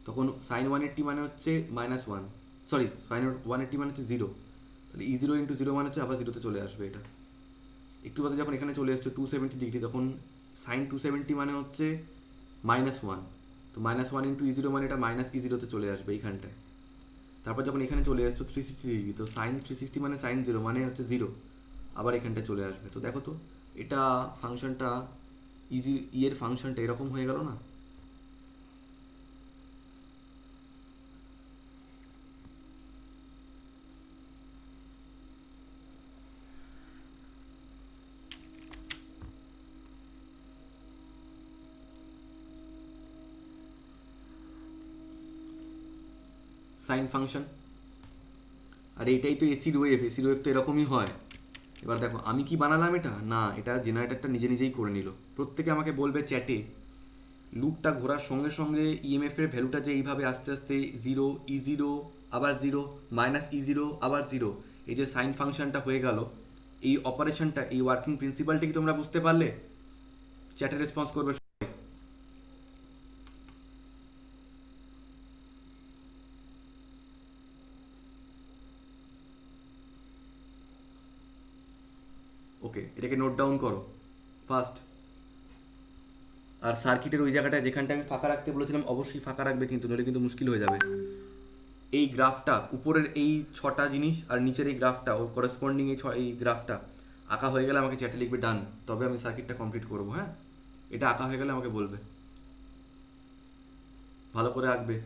তখন সাইন 180 মানে হচ্ছে -1, সরি সাইন 180 মানে হচ্ছে 0, তাহলে E0 ইন্টু 0 মানে হচ্ছে আবার 0তে চলে আসবে এটা। একটু বাদে যখন এখানে চলে এসছো 270 ডিগ্রি, তখন সাইন 270 মানে হচ্ছে -1, তো -1 ইন্টু E0 মানে এটা মাইনাস E0তে চলে আসবে এইখানটায়। তারপর যখন এখানে চলে এসছো 360 ডিগ্রি, তো সাইন 360 মানে সাইন 0 মানে হচ্ছে 0, আবার এখানটায় চলে আসবে। তো দেখো তো এটা ফাংশনটা, এর ফাংশনটা এরকম হয়ে গেল না? সাইন ফাংশন, আর এটাই তো এসির ওয়েভ, এসির ওয়েভ তো এরকমই হয়। এবার দেখো আমি কি বানালাম এটা? না, এটা জেনারেটরটা নিজে নিজেই করে নিল। প্রত্যেকে আমাকে বলবে চ্যাটে, লুপটা ঘোরার সঙ্গে সঙ্গে ইএমএফ এর ভ্যালুটা যে এইভাবে আস্তে আস্তে 0, E0 আবার 0, -E0 আবার 0, এই যে সাইন ফাংশনটা হয়ে গেল, এই অপারেশনটা, এই ওয়ার্কিং প্রিন্সিপালটা কি তোমরা বুঝতে পারলে? চ্যাটে রেসপন্স করবে। ওকে, এটাকে নোট ডাউন করো ফার্স্ট। আর সার্কিটের ওই জায়গাটা যেখানটা আমি ফাঁকা রাখতে বলেছিলাম, অবশ্যই ফাঁকা রাখবে কিন্তু, নইলে কিন্তু মুশকিল হয়ে যাবে। এই গ্রাফটা, উপরের এই 6টা জিনিস আর নিচের এই গ্রাফটা, ও করেসপন্ডিং এই গ্রাফটা আঁকা হয়ে গেলে আমাকে চ্যাটে লিখবে ডান, তবে আমি সার্কিটটা কমপ্লিট করবো। হ্যাঁ, এটা আঁকা হয়ে গেলে আমাকে বলবে, ভালো করে আঁকবে।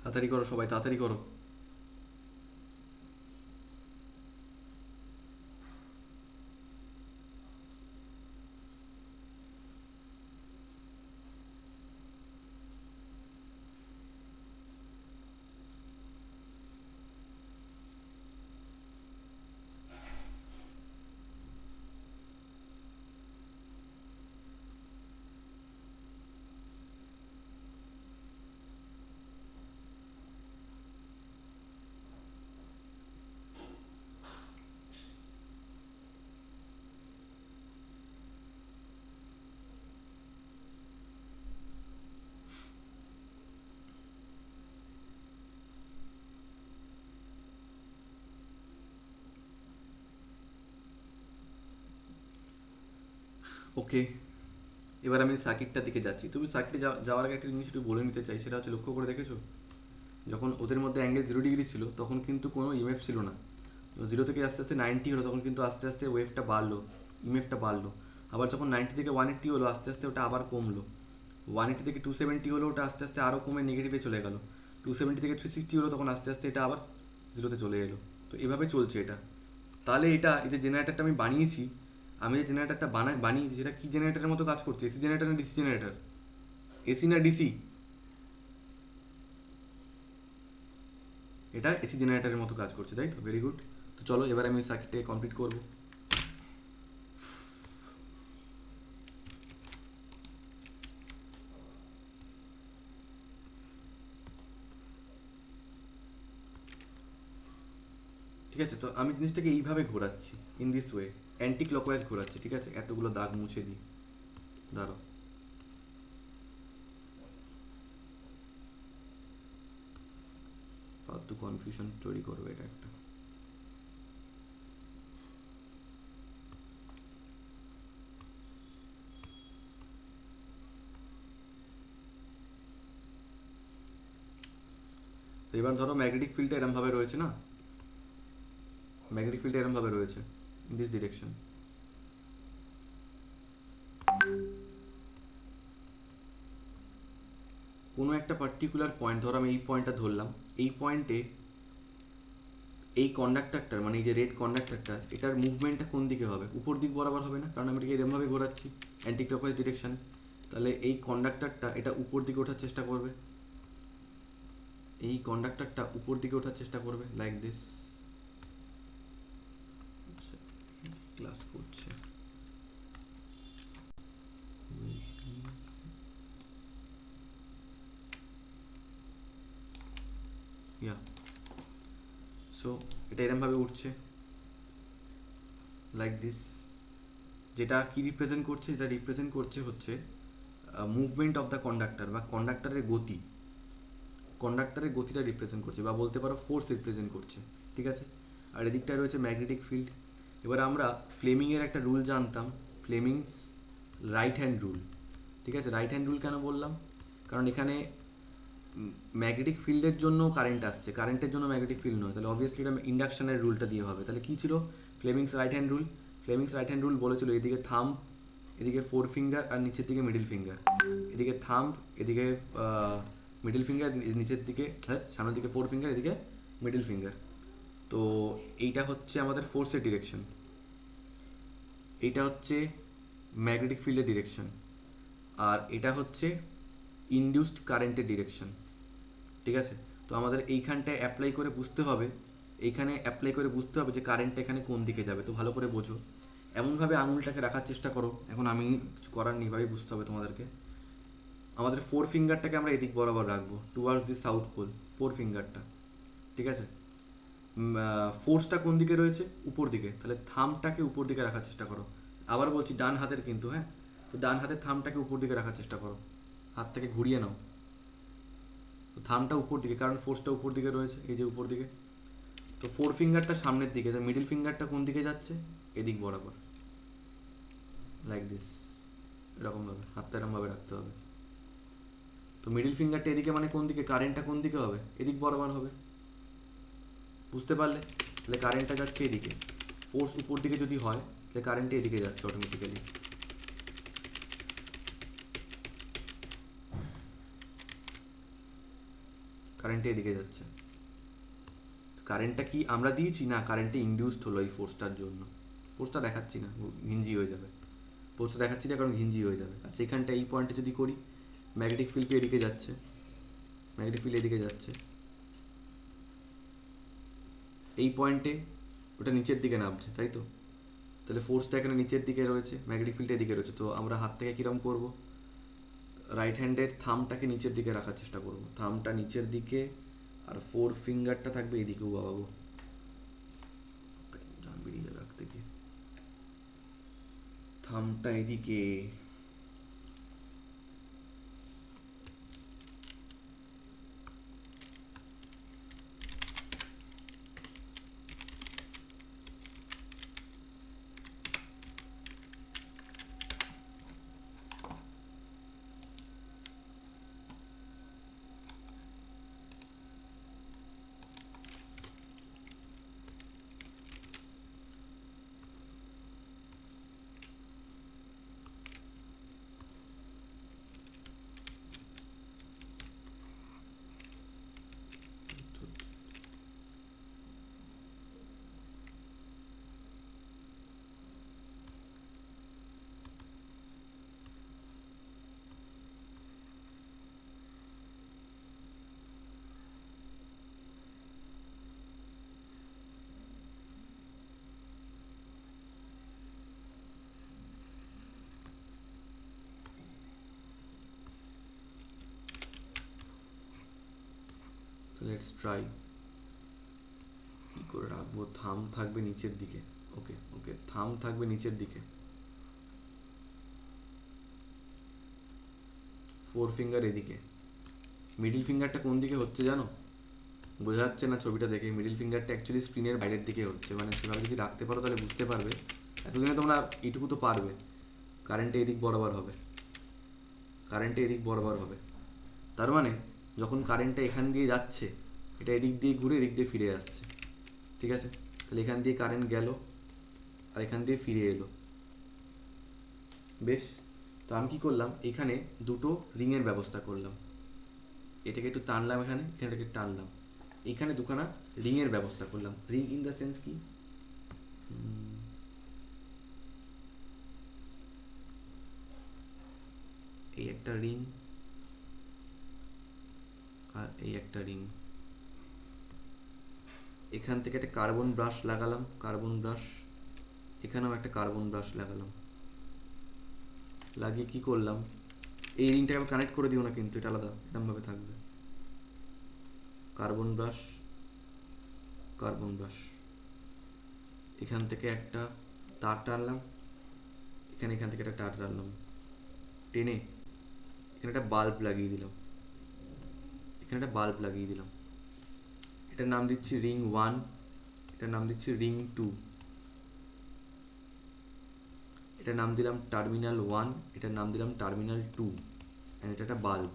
তাড়াতাড়ি করো সবাই, তাড়াতাড়ি করো। ওকে, এবার আমি সার্কিটটার দিকে যাচ্ছি। তুমি সার্কিটে যাওয়ার আগে একটা জিনিস একটু বলে নিতে চাই, সেটা হচ্ছে লক্ষ্য করে দেখেছো যখন ওদের মধ্যে অ্যাঙ্গেল 0 ডিগ্রি ছিল তখন কিন্তু কোনো ইএমএফ ছিল না। 0 থেকে আস্তে আস্তে 90 হলো তখন কিন্তু আস্তে আস্তে ওয়েভটা বাড়লো, ইএমএফটা বাড়লো। আবার যখন 90 থেকে 180 হলো আস্তে আস্তে ওটা আবার কমলো। 180 থেকে 270 হলো, ওটা আস্তে আস্তে আরও কমে নেগেটিভে চলে গেল। 270 থেকে 360 হলো, তখন আস্তে আস্তে এটা আবার 0-তে চলে এলো। তো এভাবে চলছে এটা। তাহলে এটা, এই যে জেনারেটারটা আমি বানিয়েছি, আমি যে জেনারেটারটা বানিয়েছি সেটা কি জেনারেটারের মতো কাজ করছে? এসি জেনারেটার না ডিসি জেনারেটার? এসি না ডিসি? এটা এসি জেনারেটারের মতো কাজ করছে, তাই তো? Very good. তো চলো এবার আমি সার্কিটটাকে কমপ্লিট করবো। ঠিক আছে, তো আমি জিনিসটাকে এইভাবে ঘোরাচ্ছি, in this way, anti clockwise ঘোরাচ্ছি। ঠিক আছে, এতগুলো দাগ মুছে দিই, দাঁড়াও। ফালতু কনফিউশন তৈরি করবে এটা একটা। তো এবার ধরো ম্যাগনেটিক ফিল্ডটা এরমভাবে রয়েছে না, ম্যাগনেটিক ফিল্ডটা এরমভাবে রয়েছে ইন দিস ডিরেকশন। কোনো একটা পার্টিকুলার পয়েন্ট, ধরো আমি এই পয়েন্টটা ধরলাম, এই পয়েন্টে এই কন্ডাক্টারটার, মানে এই যে রেড কন্ডাক্টারটা, এটার মুভমেন্টটা কোন দিকে হবে? উপর দিক বরাবর হবে না, কারণ আমি এটাকে এরমভাবে ঘোরাচ্ছি অ্যান্টি ক্লকওয়াইজ ডিরেকশানে। তাহলে এই কন্ডাক্টারটা এটা উপর দিকে ওঠার চেষ্টা করবে, এই কন্ডাক্টারটা উপর দিকে ওঠার চেষ্টা করবে, লাইক দিস। আচ্ছা, ক্লাস করছে। ইয়া, সো এটা এরমভাবে উঠছে লাইক দিস। যেটা কি রিপ্রেজেন্ট করছে? যেটা রিপ্রেজেন্ট করছে হচ্ছে মুভমেন্ট অফ দ্য কন্ডাক্টর, বা কন্ডাক্টরের গতি, কন্ডাক্টরের গতিটা রিপ্রেজেন্ট করছে, বা বলতে পারো ফোর্স রিপ্রেজেন্ট করছে। ঠিক আছে, আর এদিকটায় রয়েছে ম্যাগনেটিক ফিল্ড। এবার আমরা ফ্লেমিংয়ের একটা রুল জানতাম, ফ্লেমিংস রাইট হ্যান্ড রুল। ঠিক আছে, রাইট হ্যান্ড রুল কেন বললাম? কারণ এখানে ম্যাগনেটিক ফিল্ডের জন্য কারেন্ট আসছে, কারেন্টের জন্য ম্যাগনেটিক ফিল্ড নয়, তাহলে অবভিয়াসলি এটা ইন্ডাকশনের রুলটা দিয়ে হবে। তাহলে কী ছিল Fleming's right hand rule? Fleming's right hand rule বলেছিল এদিকে থাম্ব, এদিকে 4 ফিঙ্গার, আর নিচের দিকে মিডিল ফিঙ্গার। এদিকে থাম্ব, এদিকে মিডিল ফিঙ্গার, নিচের দিকে, হ্যাঁ সামনের দিকে 4 ফিঙ্গার, এদিকে মিডিল ফিঙ্গার। তো এইটা হচ্ছে আমাদের ফোর্সের ডিরেকশন, এইটা হচ্ছে ম্যাগনেটিক ফিল্ডের ডিরেকশন, আর এটা হচ্ছে ইনডিউসড কারেন্টের ডিরেকশন। ঠিক আছে, তো আমাদের এইখানটায় অ্যাপ্লাই করে বুঝতে হবে, এইখানে অ্যাপ্লাই করে বুঝতে হবে যে কারেন্টটা এখানে কোন দিকে যাবে। তো ভালো করে বোঝো, এমনভাবে আঙুলটাকে রাখার চেষ্টা করো। এখন আমি কিছু করার নেই, ভাবে বুঝতে হবে তোমাদেরকে। আমাদের 4 ফিঙ্গারটাকে আমরা এদিক বরাবর রাখবো, টুয়ার্ডস দি সাউথ পোল, 4 ফিঙ্গারটা। ঠিক আছে, ফোর্সটা কোন দিকে রয়েছে? উপর দিকে, তাহলে থামটাকে উপর দিকে রাখার চেষ্টা করো। আবার বলছি ডান হাতের কিন্তু, হ্যাঁ, তো ডান হাতের থামটাকে উপর দিকে রাখার চেষ্টা করো, হাত থেকে ঘুরিয়ে নাও। তো থামটা উপর দিকে, কারণ ফোর্সটা উপর দিকে রয়েছে, এই যে উপর দিকে। তো 4 ফিঙ্গারটা সামনের দিকে, তো মিডিল ফিঙ্গারটা কোন দিকে যাচ্ছে? এদিক বরাবর, লাইক দিস, এরকমভাবে হাতটা এরকমভাবে রাখতে হবে। তো মিডিল ফিঙ্গারটা এদিকে, মানে কোন দিকে? কারেন্টটা কোন দিকে হবে? এদিক বরাবর হবে। বুঝতে পারলে? তাহলে কারেন্টটা যাচ্ছে এদিকে, ফোর্স উপর দিকে যদি হয় তাহলে কারেন্টটা এদিকে যাচ্ছে অটোমেটিক্যালি। কারেন্টে এদিকে যাচ্ছে। কারেন্টটা কি আমরা দিয়েছি, না কারেন্টে ইনডিউসড হলো এই ফোর্সটার জন্য। ফোর্সটা দেখাচ্ছি না, ঘিঞ্জি হয়ে যাবে। ফোর্সটা দেখাচ্ছি না কারণ ঘিঞ্জি হয়ে যাবে। আচ্ছা, এখানটা এই পয়েন্টে যদি করি, ম্যাগনেটিক ফিল্ডকে এদিকে যাচ্ছে, ম্যাগনেটিক ফিল্ড এদিকে যাচ্ছে, এই পয়েন্টে ওটা নিচের দিকে নামছে, তাই তো? তাহলে ফোর্সটা এখানে নিচের দিকে রয়েছে, ম্যাগনেটিক ফিল্ড এদিকে রয়েছে। তো আমরা হাত থেকে কীরকম করবো? রাইট হ্যান্ডের থামটাকে নিচের দিকে রাখার চেষ্টা করবো, থামটা নিচের দিকে, আর ফোর ফিঙ্গারটা থাকবে এদিকেও। বাবাবো জান বেরিয়ে যাবে রাখতে গিয়ে। থামটা এদিকে, লেটস ট্রাই। কী করে রাখবো? থাম থাকবে নিচের দিকে। ওকে ওকে, থাম থাকবে নিচের দিকে, ফোর ফিঙ্গার এদিকে। মিডিল ফিঙ্গারটা কোন দিকে হচ্ছে জানো? বোঝা যাচ্ছে না ছবিটা দেখে। মিডিল ফিঙ্গারটা অ্যাকচুয়ালি স্ক্রিনের বাইরের দিকে হচ্ছে, মানে সেভাবে যদি রাখতে পারো তাহলে বুঝতে পারবে। এতদিনে তোমরা এইটুকু তো পারবে। কারেন্টে এদিক বরাবর হবে, কারেন্টে এদিক বরাবর হবে। তার মানে যখন কারেন্টটা এখান দিয়ে যাচ্ছে, এটা এদিক দিয়ে ঘুরে এদিক দিয়ে ফিরে আসছে, ঠিক আছে? তাহলে এখান দিয়ে কারেন্ট গেল আর এখান দিয়ে ফিরে এলো। বেশ, তো আমি কী করলাম, এখানে দুটো রিংয়ের ব্যবস্থা করলাম। এটাকে একটু টানলাম, এখানটাকে টানলাম, এখানে দুখানা রিংয়ের ব্যবস্থা করলাম। রিং ইন দ্য সেন্স কি, এই একটা রিং আর এই একটা রিং। এখান থেকে একটা কার্বন ব্রাশ লাগালাম, কার্বন ব্রাশ, এখানেও একটা কার্বন ব্রাশ লাগালাম। লাগিয়ে কি করলাম, এই রিংটাকে আমি কানেক্ট করে দিও না কিন্তু, এটা আলাদা, এরকমভাবে থাকবে। কার্বন ব্রাশ, কার্বন ব্রাশ, এখান থেকে একটা তার টানলাম, এখান থেকে একটা তার টানলাম, টেনে এখানে একটা বাল্ব লাগিয়ে দিলাম, এখানে একটা বাল্ব লাগিয়ে দিলাম। এটার নাম দিচ্ছি রিং 1, এটার নাম দিচ্ছি রিং 2, এটার নাম দিলাম টার্মিনাল 1, এটার নাম দিলাম টার্মিনাল 2, অ্যান্ড এটা একটা বাল্ব।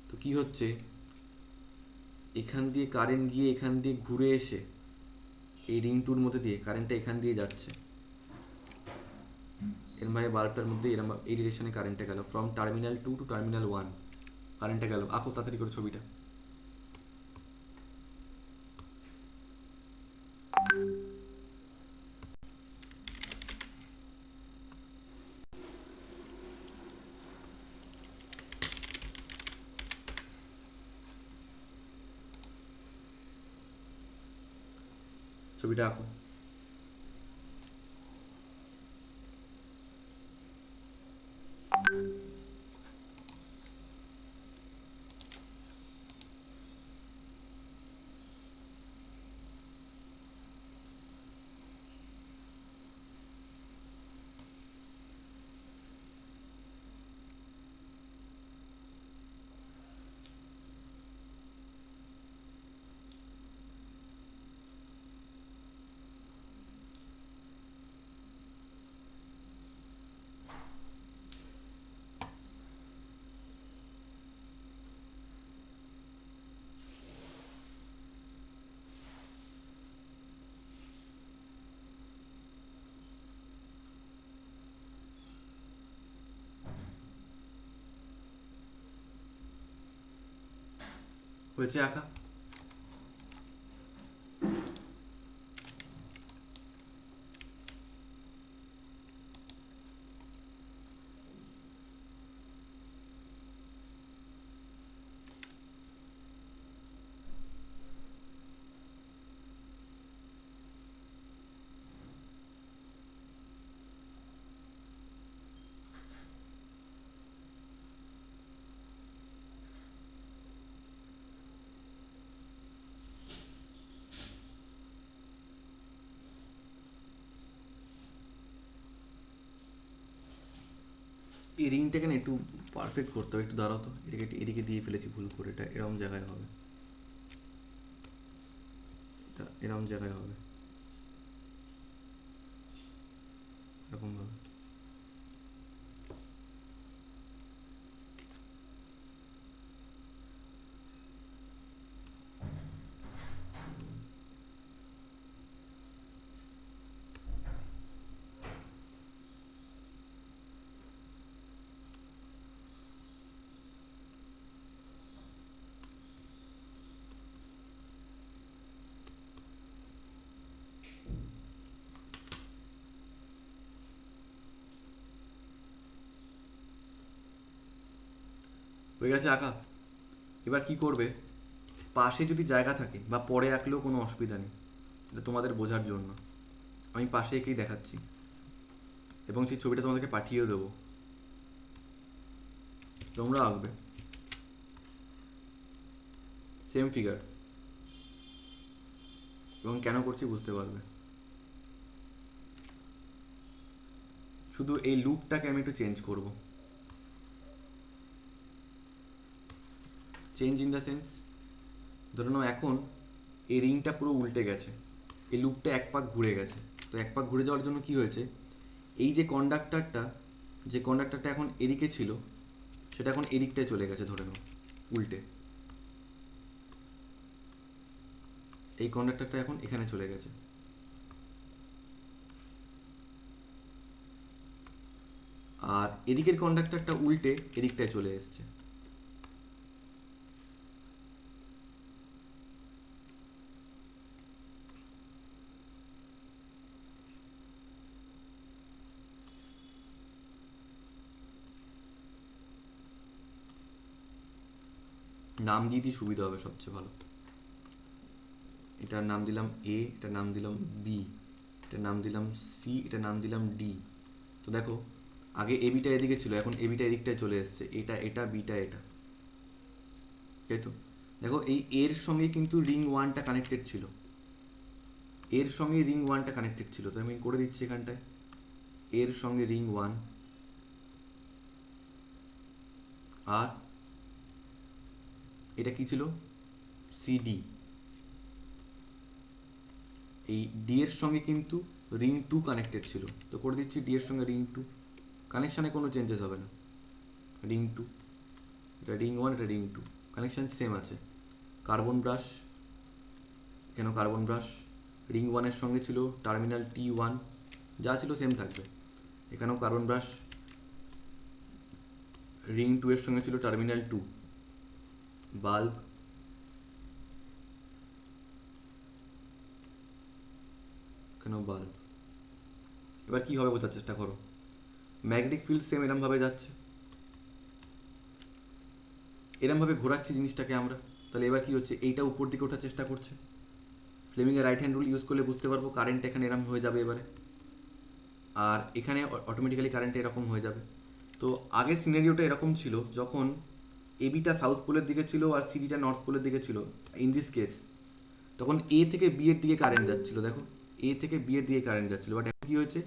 তো কি হচ্ছে, এখান দিয়ে কারেন্ট গিয়ে এখান দিয়ে ঘুরে এসে এই রিং 2-র মধ্যে দিয়ে কারেন্টটা এখান দিয়ে যাচ্ছে। এরমভাবে বাল্বটার মধ্যে এরম এই ডিরেকশনে কারেন্টটা গেল, ফ্রম টার্মিনাল 2 টু টার্মিনাল 1 কারেন্টটা গেল। আঁকো তাড়াতাড়ি করে ছবিটা। ছবিটা আঁকো। হয়েছে আঁকা? এই রিংটাকে না একটু পারফেক্ট করতে হবে, একটু দাঁড়াও তো, এটাকে এদিকে দিয়ে ফেলেছি ভুল করে, এটা এরকম জায়গায় হবে, এটা এরকম জায়গায় হবে, এরকমভাবে। হয়ে গেছে আঁকা। এবার কি করবে, পাশে যদি জায়গা থাকে বা পরে আঁকলেও কোনো অসুবিধা নেই, এটা তোমাদের বোঝার জন্য আমি পাশে এঁকেই দেখাচ্ছি, এবং সেই ছবিটা তোমাদেরকে পাঠিয়েও দেবো, তোমরা আঁকবে সেম ফিগার, এবং কেন করছি বুঝতে পারবে। শুধু এই লুকটাকে আমি একটু চেঞ্জ করব, চেঞ্জ ইন দ্য সেন্স, ধরে নাও এখন এই রিংটা পুরো উল্টে গেছে, এই লুপটা এক পাক ঘুরে গেছে, তো এক পাক ঘুরে যাওয়ার জন্য কি হয়েছে, এই যে কন্ডাক্টরটা এখন এদিকে ছিল, সেটা এখন এদিকটায় চলে গেছে, ধরে নাও উল্টে, এই কন্ডাক্টরটা এখন এখানে চলে গেছে, আর এদিকের কন্ডাক্টরটা উল্টে এদিকটায় চলে এসছে। নাম দিয়ে দিই, সুবিধা হবে সবচেয়ে ভালো। এটার নাম দিলাম এ, এটার নাম দিলাম বি, এটার নাম দিলাম সি, এটার নাম দিলাম ডি। তো দেখো, আগে এ বিটা এদিকে ছিল, এখন এ বিটা এদিকটায় চলে এসছে, এটা এটা বিটা এটা, তাই তো? দেখো এই এর সঙ্গে কিন্তু রিং ওয়ানটা কানেক্টেড ছিল, এর সঙ্গে রিং ওয়ানটা কানেক্টেড ছিল, তো আমি করে দিচ্ছি এখানটায় এর সঙ্গে রিং ওয়ান, আর এটা কি ছিল, সিডি, এই ডি এর সঙ্গে কিন্তু রিং টু কানেক্টেড ছিল, তো করে দিচ্ছি ডি এর সঙ্গে রিং টু, কানেকশানে কোনো চেঞ্জেস হবে না, রিং টু, এটা রিং ওয়ান, এটা রিং টু, কানেকশান সেম আছে। কার্বন ব্রাশ, কেন কার্বন ব্রাশ, রিং ওয়ানের সঙ্গে ছিল টার্মিনাল টি ওয়ান, যা ছিল সেম থাকবে, এখানেও কার্বন ব্রাশ, রিং টু এর সঙ্গে ছিল টার্মিনাল টু, বাল্ব, কেন বাল্ব। এবার কী হবে বোঝার চেষ্টা করো, ম্যাগনেটিক ফিল্ড সেম এরমভাবে যাচ্ছে, এরমভাবে ঘোরাচ্ছি জিনিসটাকে আমরা, তাহলে এবার কী হচ্ছে, এইটা উপর দিকে ওঠার চেষ্টা করছে, ফ্লেমিংয়ের রাইট হ্যান্ড রুল ইউজ করলে বুঝতে পারবো, কারেন্ট এখানে এরম হয়ে যাবে এবারে, আর এখানে অটোমেটিক্যালি কারেন্ট এরকম হয়ে যাবে। তো আগের সিনারিওটা এরকম ছিল, যখন এবিটা সাউথ পোলের দিকে ছিল আর সিডিটা নর্থ পোলের দিকে ছিল, ইন দিস কেস তখন এ থেকে বি এর দিকে কারেন্ট যাচ্ছিল, দেখো এ থেকে বি এর দিকে কারেন্ট যাচ্ছিল, বাট এখন কী হয়েছে,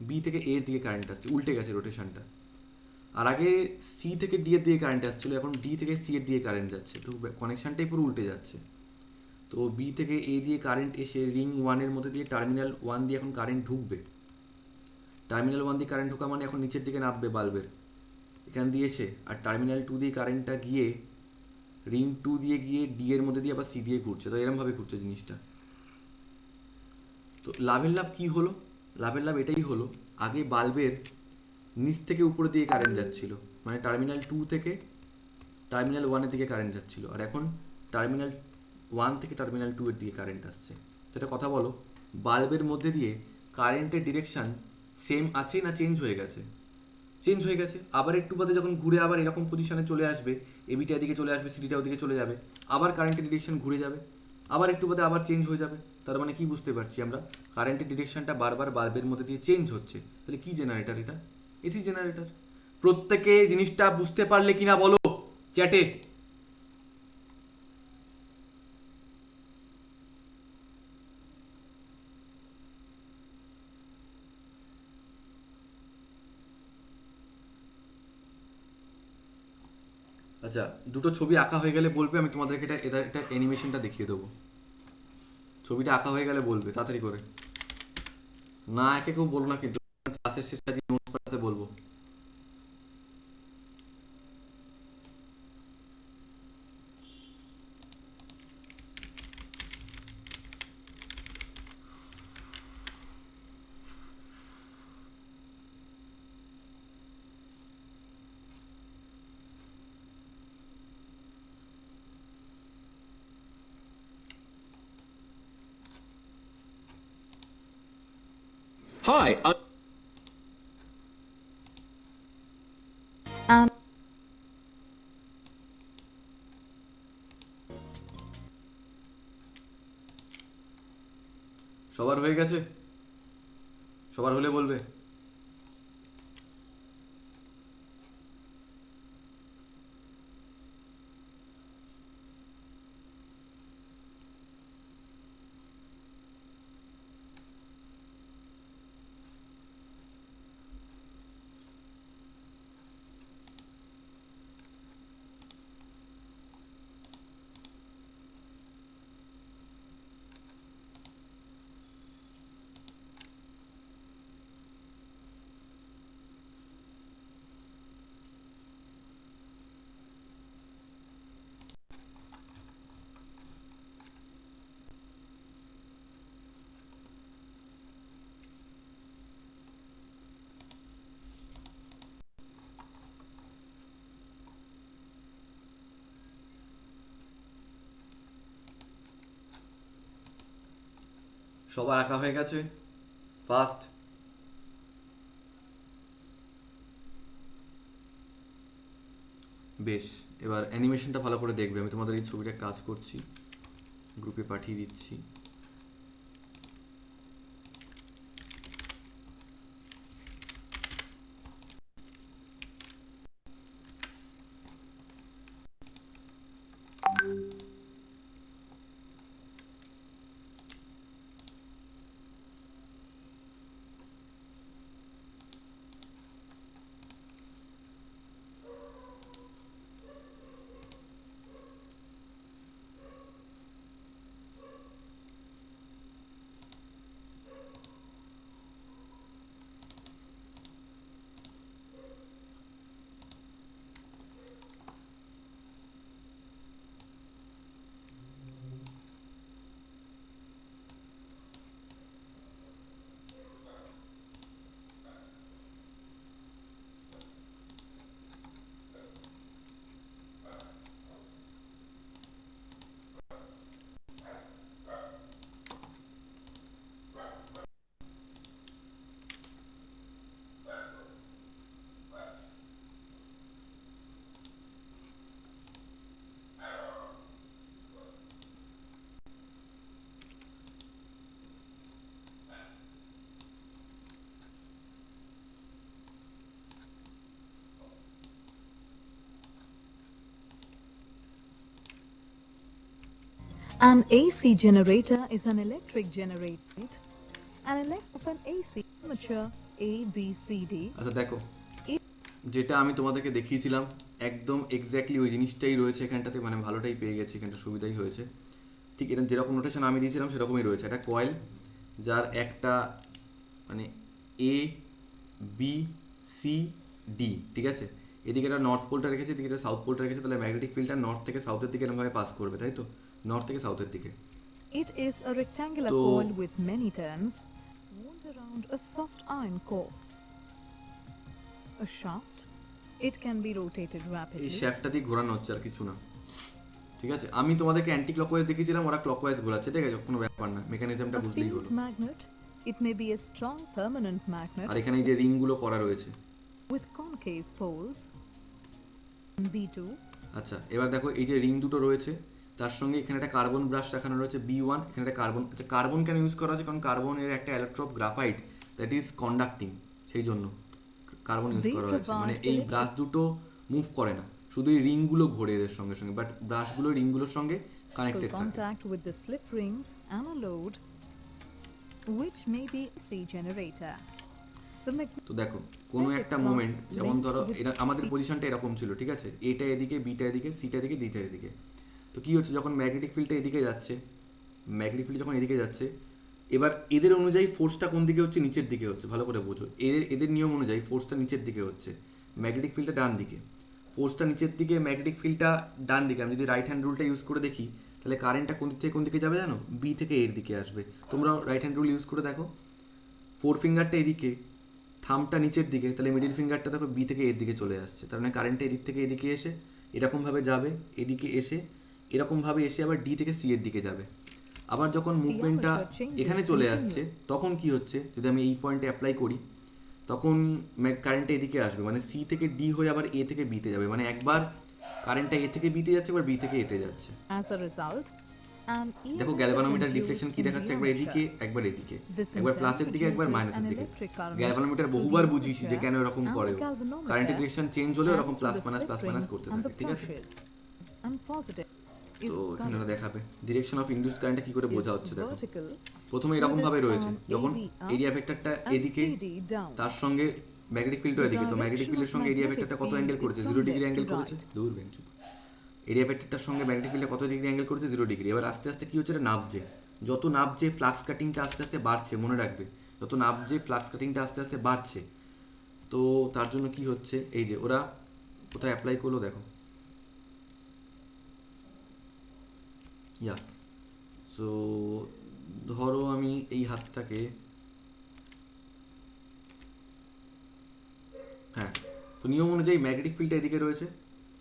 বি থেকে এর দিকে কারেন্ট আসছে, উল্টে গেছে রোটেশনটা, আর আগে সি থেকে ডি এর দিকে কারেন্ট আসছিল, এখন ডি থেকে সি এর দিকে কারেন্ট যাচ্ছে, তো কানেকশানটাই পুরো উল্টে যাচ্ছে। তো বি থেকে এ দিয়ে কারেন্ট এসে রিং ওয়ানের মধ্যে দিয়ে টার্মিনাল ওয়ান দিয়ে এখন কারেন্ট ঢুকবে, টার্মিনাল ওয়ান দিয়ে কারেন্ট ঢোকা মানে এখন নিচের দিকে নামবে বাল্বের এখান দিয়ে এসে, আর টার্মিনাল টু দিয়ে কারেন্টটা গিয়ে রিং টু দিয়ে গিয়ে ডি এর মধ্যে দিয়ে আবার সি দিয়ে ঘুরছে, তো এরমভাবে ঘুরছে জিনিসটা। তো লাভের লাভ কী হলো, লাভের লাভ এটাই হলো, আগে বাল্বের নিচ থেকে উপরের দিকে কারেন্ট যাচ্ছিল, মানে টার্মিনাল টু থেকে টার্মিনাল ওয়ানের দিকে কারেন্ট যাচ্ছিল, আর এখন টার্মিনাল 1 থেকে টার্মিনাল 2 এর দিকে কারেন্ট আসছে। সেটা কথা বলো, বাল্বের মধ্যে দিয়ে কারেন্টের ডিরেকশান সেম আছে না চেঞ্জ হয়ে গেছে? চেঞ্জ হয়ে গেছে। আবার একটু বাদে যখন ঘুরে আবার এরকম পজিশনে চলে আসবে, এবিটা এদিকে চলে আসবে, সিডিটা ওদিকে চলে যাবে, আবার কারেন্টের ডিরেকশন ঘুরে যাবে, আবার একটু বাদে আবার চেঞ্জ হয়ে যাবে। তার মানে কি বুঝতে পারছি আমরা? কারেন্টের ডিরেকশনটা বারবার বাল্বের মধ্যে দিয়ে চেঞ্জ হচ্ছে। তাহলে কি জেনারেটর এটা? AC generator. প্রত্যেকে জিনিসটা বুঝতে পারলে কিনা বলো চ্যাটে। আচ্ছা, দুটো ছবি আঁকা হয়ে গেলে বলবে, আমি তোমাদেরকে এটা অ্যানিমেশনটা দেখিয়ে দেবো। ছবিটা আঁকা হয়ে গেলে বলবে তাড়াতাড়ি করে। না একে কেউ বলো না, কিন্তু ক্লাসের শেষে আজকে নোটস পাঠাতে বলবো। Hi, And সবার হয়ে গেছে? সবার হলে বলবে। সবার আঁকা হয়ে গেছে? ফার্স্ট। বেশ, এবার অ্যানিমেশনটা ভালো করে দেখবে। আমি তোমাদের এই ছবিটা কাজ করছি, গ্রুপে পাঠিয়ে দিচ্ছি। an AC generator is an electric generator. Of an AC armature A, B, C, D. আচ্ছা দেখো, যেটা আমি তোমাদেরকে দেখিয়েছিলাম একদম এক্স্যাক্টলি ওই জিনিসটাই রয়েছে এখানটাতে। মানে ভালোটাই পেয়ে গেছি, এখানটা সুবিধাই হয়েছে। ঠিক এটা যেরকম নোটেশন আমি দিয়েছিলাম সেরকমই রয়েছে। একটা কয়েল যার একটা মানে এ, বি, সি, ডি, ঠিক আছে। এদিকে একটা নর্থ পোলটা রেখেছে, এদিকে একটা সাউথ পোলটা রেখেছে। তাহলে ম্যাগনেটিক ফিল্ডটা নর্থ থেকে সাউথের দিকে এরকমভাবে পাস করবে, তাই তো? নর্থ থেকে সাউথের দিকে। It is a rectangular তো coil with many turns wound around a soft iron core. A shaft. It can be rotated এই rapidly. শ্যাফটটা দিয়ে ঘোরানো হচ্ছে, আর কিছু না। ঠিক আছে, আমি তোমাদেরকে অ্যান্টি ক্লকওয়াইজ দেখিয়েছিলাম, ওরা ক্লকওয়াইজ ঘোরাচ্ছে, ঠিক আছে, কোনো ব্যাপার না, মেকানিজমটা A বুঝলেই field হলো। magnet, it may be a strong permanent magnet আর এখানে এই যে রিংগুলো করা রয়েছে। with concave poles. B2, আচ্ছা, এবার দেখো এই যে রিং দুটো রয়েছে, তার সঙ্গে এখানে একটা কার্বন ব্রাশ দেখানো রয়েছে B1, এখানে একটা কার্বন। আচ্ছা, কার্বন কেন ইউজ করা হচ্ছে? কারণ কার্বনের একটা electro graphite that is conducting, সেই জন্য কার্বন ইউজ They করা হয়েছে। মানে provide এই electric- ব্রাশ দুটো মুভ করে না, শুধু এই রিংগুলো ঘোরে এদের সঙ্গে সঙ্গে, বাট ব্রাশগুলো রিংগুলোর সঙ্গে কানেক্টেড থাকে। contact with the slip rings and a load, which may be AC generator. The তো দেখো কোনো একটা মোমেন্ট, যেমন ধরো এটা আমাদের পজিশনটা এরকম ছিল, ঠিক আছে, এটা এদিকে, বিটা এদিকে, সিটা এদিকে, ডিটা এদিকে। তো কী হচ্ছে, যখন ম্যাগনেটিক ফিল্ডটা এদিকে যাচ্ছে, ম্যাগনেটিক ফিল্ড যখন এদিকে যাচ্ছে, এবার এদের অনুযায়ী ফোর্সটা কোন দিকে হচ্ছে? নিচের দিকে হচ্ছে, ভালো করে বোঝো। এদের নিয়ম অনুযায়ী ফোর্সটা নিচের দিকে হচ্ছে, ম্যাগনেটিক ফিল্ডটা ডান দিকে। ফোর্সটা নিচের দিকে, ম্যাগনেটিক ফিল্ডটা ডান দিকে। আমি যদি রাইট হ্যান্ড রুলটা ইউজ করে দেখি, তাহলে কারেন্টটা কোন দিকে যাবে জানো? বি থেকে এর দিকে আসবে। তোমরাও রাইট হ্যান্ড রুল ইউজ করে দেখো, ফোর ফিঙ্গারটা এদিকে, থামটা নিচের দিকে, তাহলে মিডিল ফিঙ্গারটা দেখো বি থেকে এর দিকে চলে আসছে, তার মানে কারেন্টটা এদিক থেকে এদিকে এসে এরকমভাবে যাবে, এদিকে এসে এরকমভাবে এসে আবার ডি থেকে সি এর দিকে যাবে। আবার যখন মুভমেন্টটা এখানে চলে আসছে, তখন কি হচ্ছে, যদি আমি এই পয়েন্টে অ্যাপ্লাই করি, তখন কারেন্টটা এদিকে আসবে, মানে সি থেকে ডি হয়ে আবার এ থেকে বিতে যাবে। মানে একবার কারেন্টটা এ থেকে বিতে যাচ্ছে, আবার বি থেকে এতে যাচ্ছে। As a result, an দেখো EMF is galvanometer induced deflection কি in the দেখাচ্ছে, একবার এদিকে armature. একবার এদিকে, This in একবার turn প্লাসের দিকে একবার produces মাইনাসের an দিকে। electric current গ্যালভানোমিটার to বহুবার the বুঝিয়েছি যে armature কেন এরকম and the করে, galvanometer কারেন্টের ডিরেকশন চেঞ্জ হলেও and এরকম to plus the minus slip plus minus rings করতে and থাকে, the ঠিক আছে। brushes. And positive is তো এখানে current ওরা দেখাবে ডিরেকশন অফ ইনডিউসড কারেন্টটা কি করে বোঝা is হচ্ছে। দেখো vertical প্রথমে এরকম ভাবে রয়েছে, with its যখন arm AB up এরিয়া ভেক্টরটা and এদিকে, CD down. তার সঙ্গে ম্যাগনেটিক ফিল্ডও The এদিকে, তো ম্যাগনেটিক direction ফিল্ডের of সঙ্গে এরিয়া magnetic ভেক্টরটা কত field অ্যাঙ্গেল is করেছে? from 0 degree left angle to করেছে। right. দূর বেঞ্চু, এরিয়া ভেক্টরটার সঙ্গে ম্যাগনেটিক ফিল্ডে কত ডিগ্রি অ্যাঙ্গেল করেছে? 0 ডিগ্রি। এবার আস্তে আস্তে কি হচ্ছে, এটা নাবছে, যত নাবছে ফ্লাক্স কাটিংটা আস্তে আস্তে বাড়ছে, মনে রাখবে, যত নাবছে ফ্লাক্স কাটিংটা আস্তে আস্তে বাড়ছে। তো তার জন্য কি হচ্ছে, এই যে ওরা কোথায় অ্যাপ্লাই করলো দেখো, ইয়া, সো ধরো আমি এই হাতটাকে, হ্যাঁ, তো নিয়ম অনুযায়ী ম্যাগনেটিক ফিল্ডটা এদিকে রয়েছে,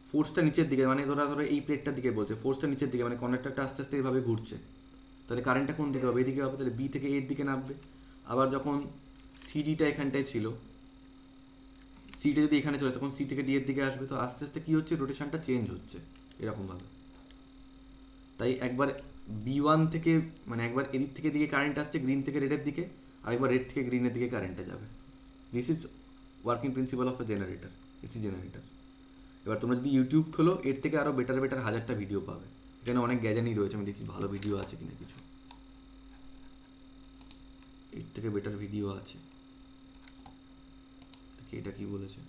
ফোর্সটা নিচের দিকে, মানে ধরো এই প্লেটটার দিকে বলছে, ফোর্সটা নিচের দিকে, মানে কন্ডাক্টরটা আস্তে আস্তে এইভাবে ঘুরছে, তাহলে কারেন্টটা কোন দিকে হবে? এদিকে হবে, তাহলে বি থেকে এর দিকে নামবে। আবার যখন সিডিটা এখানটায় ছিল, সিটা যদি এখানে চলে, তখন সি থেকে ডি এর দিকে আসবে। তো আস্তে আস্তে কী হচ্ছে, রোটেশনটা চেঞ্জ হচ্ছে এরকমভাবে। তাই একবার B1 থেকে, মানে একবার এদিক থেকে দিকে কারেন্ট আসছে গ্রিন থেকে রেডের দিকে, আর একবার রেড থেকে গ্রিনের দিকে কারেন্টটা যাবে। This is working principal of A generator, AC generator. এবার তোমরা যদি ইউটিউব খোলো, এর থেকে আরও বেটার হাজারটা ভিডিও পাবে, এখানে অনেক গ্যাজানি রয়েছে, আমি দেখছি ভালো ভিডিও আছে কিনা কিছু, এর থেকে বেটার ভিডিও আছে। এটা কি বলেছে,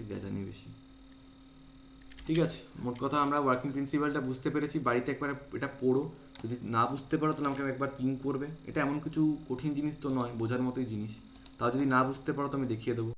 গ্যাজানি বেশি। ঠিক আছে, মোট কথা আমরা ওয়ার্কিং প্রিন্সিপালটা বুঝতে পেরেছি। বাড়িতে একবার এটা পড়ো, যদি না বুঝতে পারো তাহলে আমাকে একবার পিং করবে। এটা এমন কিছু কঠিন জিনিস তো নয়, বোঝার মতোই জিনিস। তাও যদি না বুঝতে পারো তো আমি দেখিয়ে দেবো।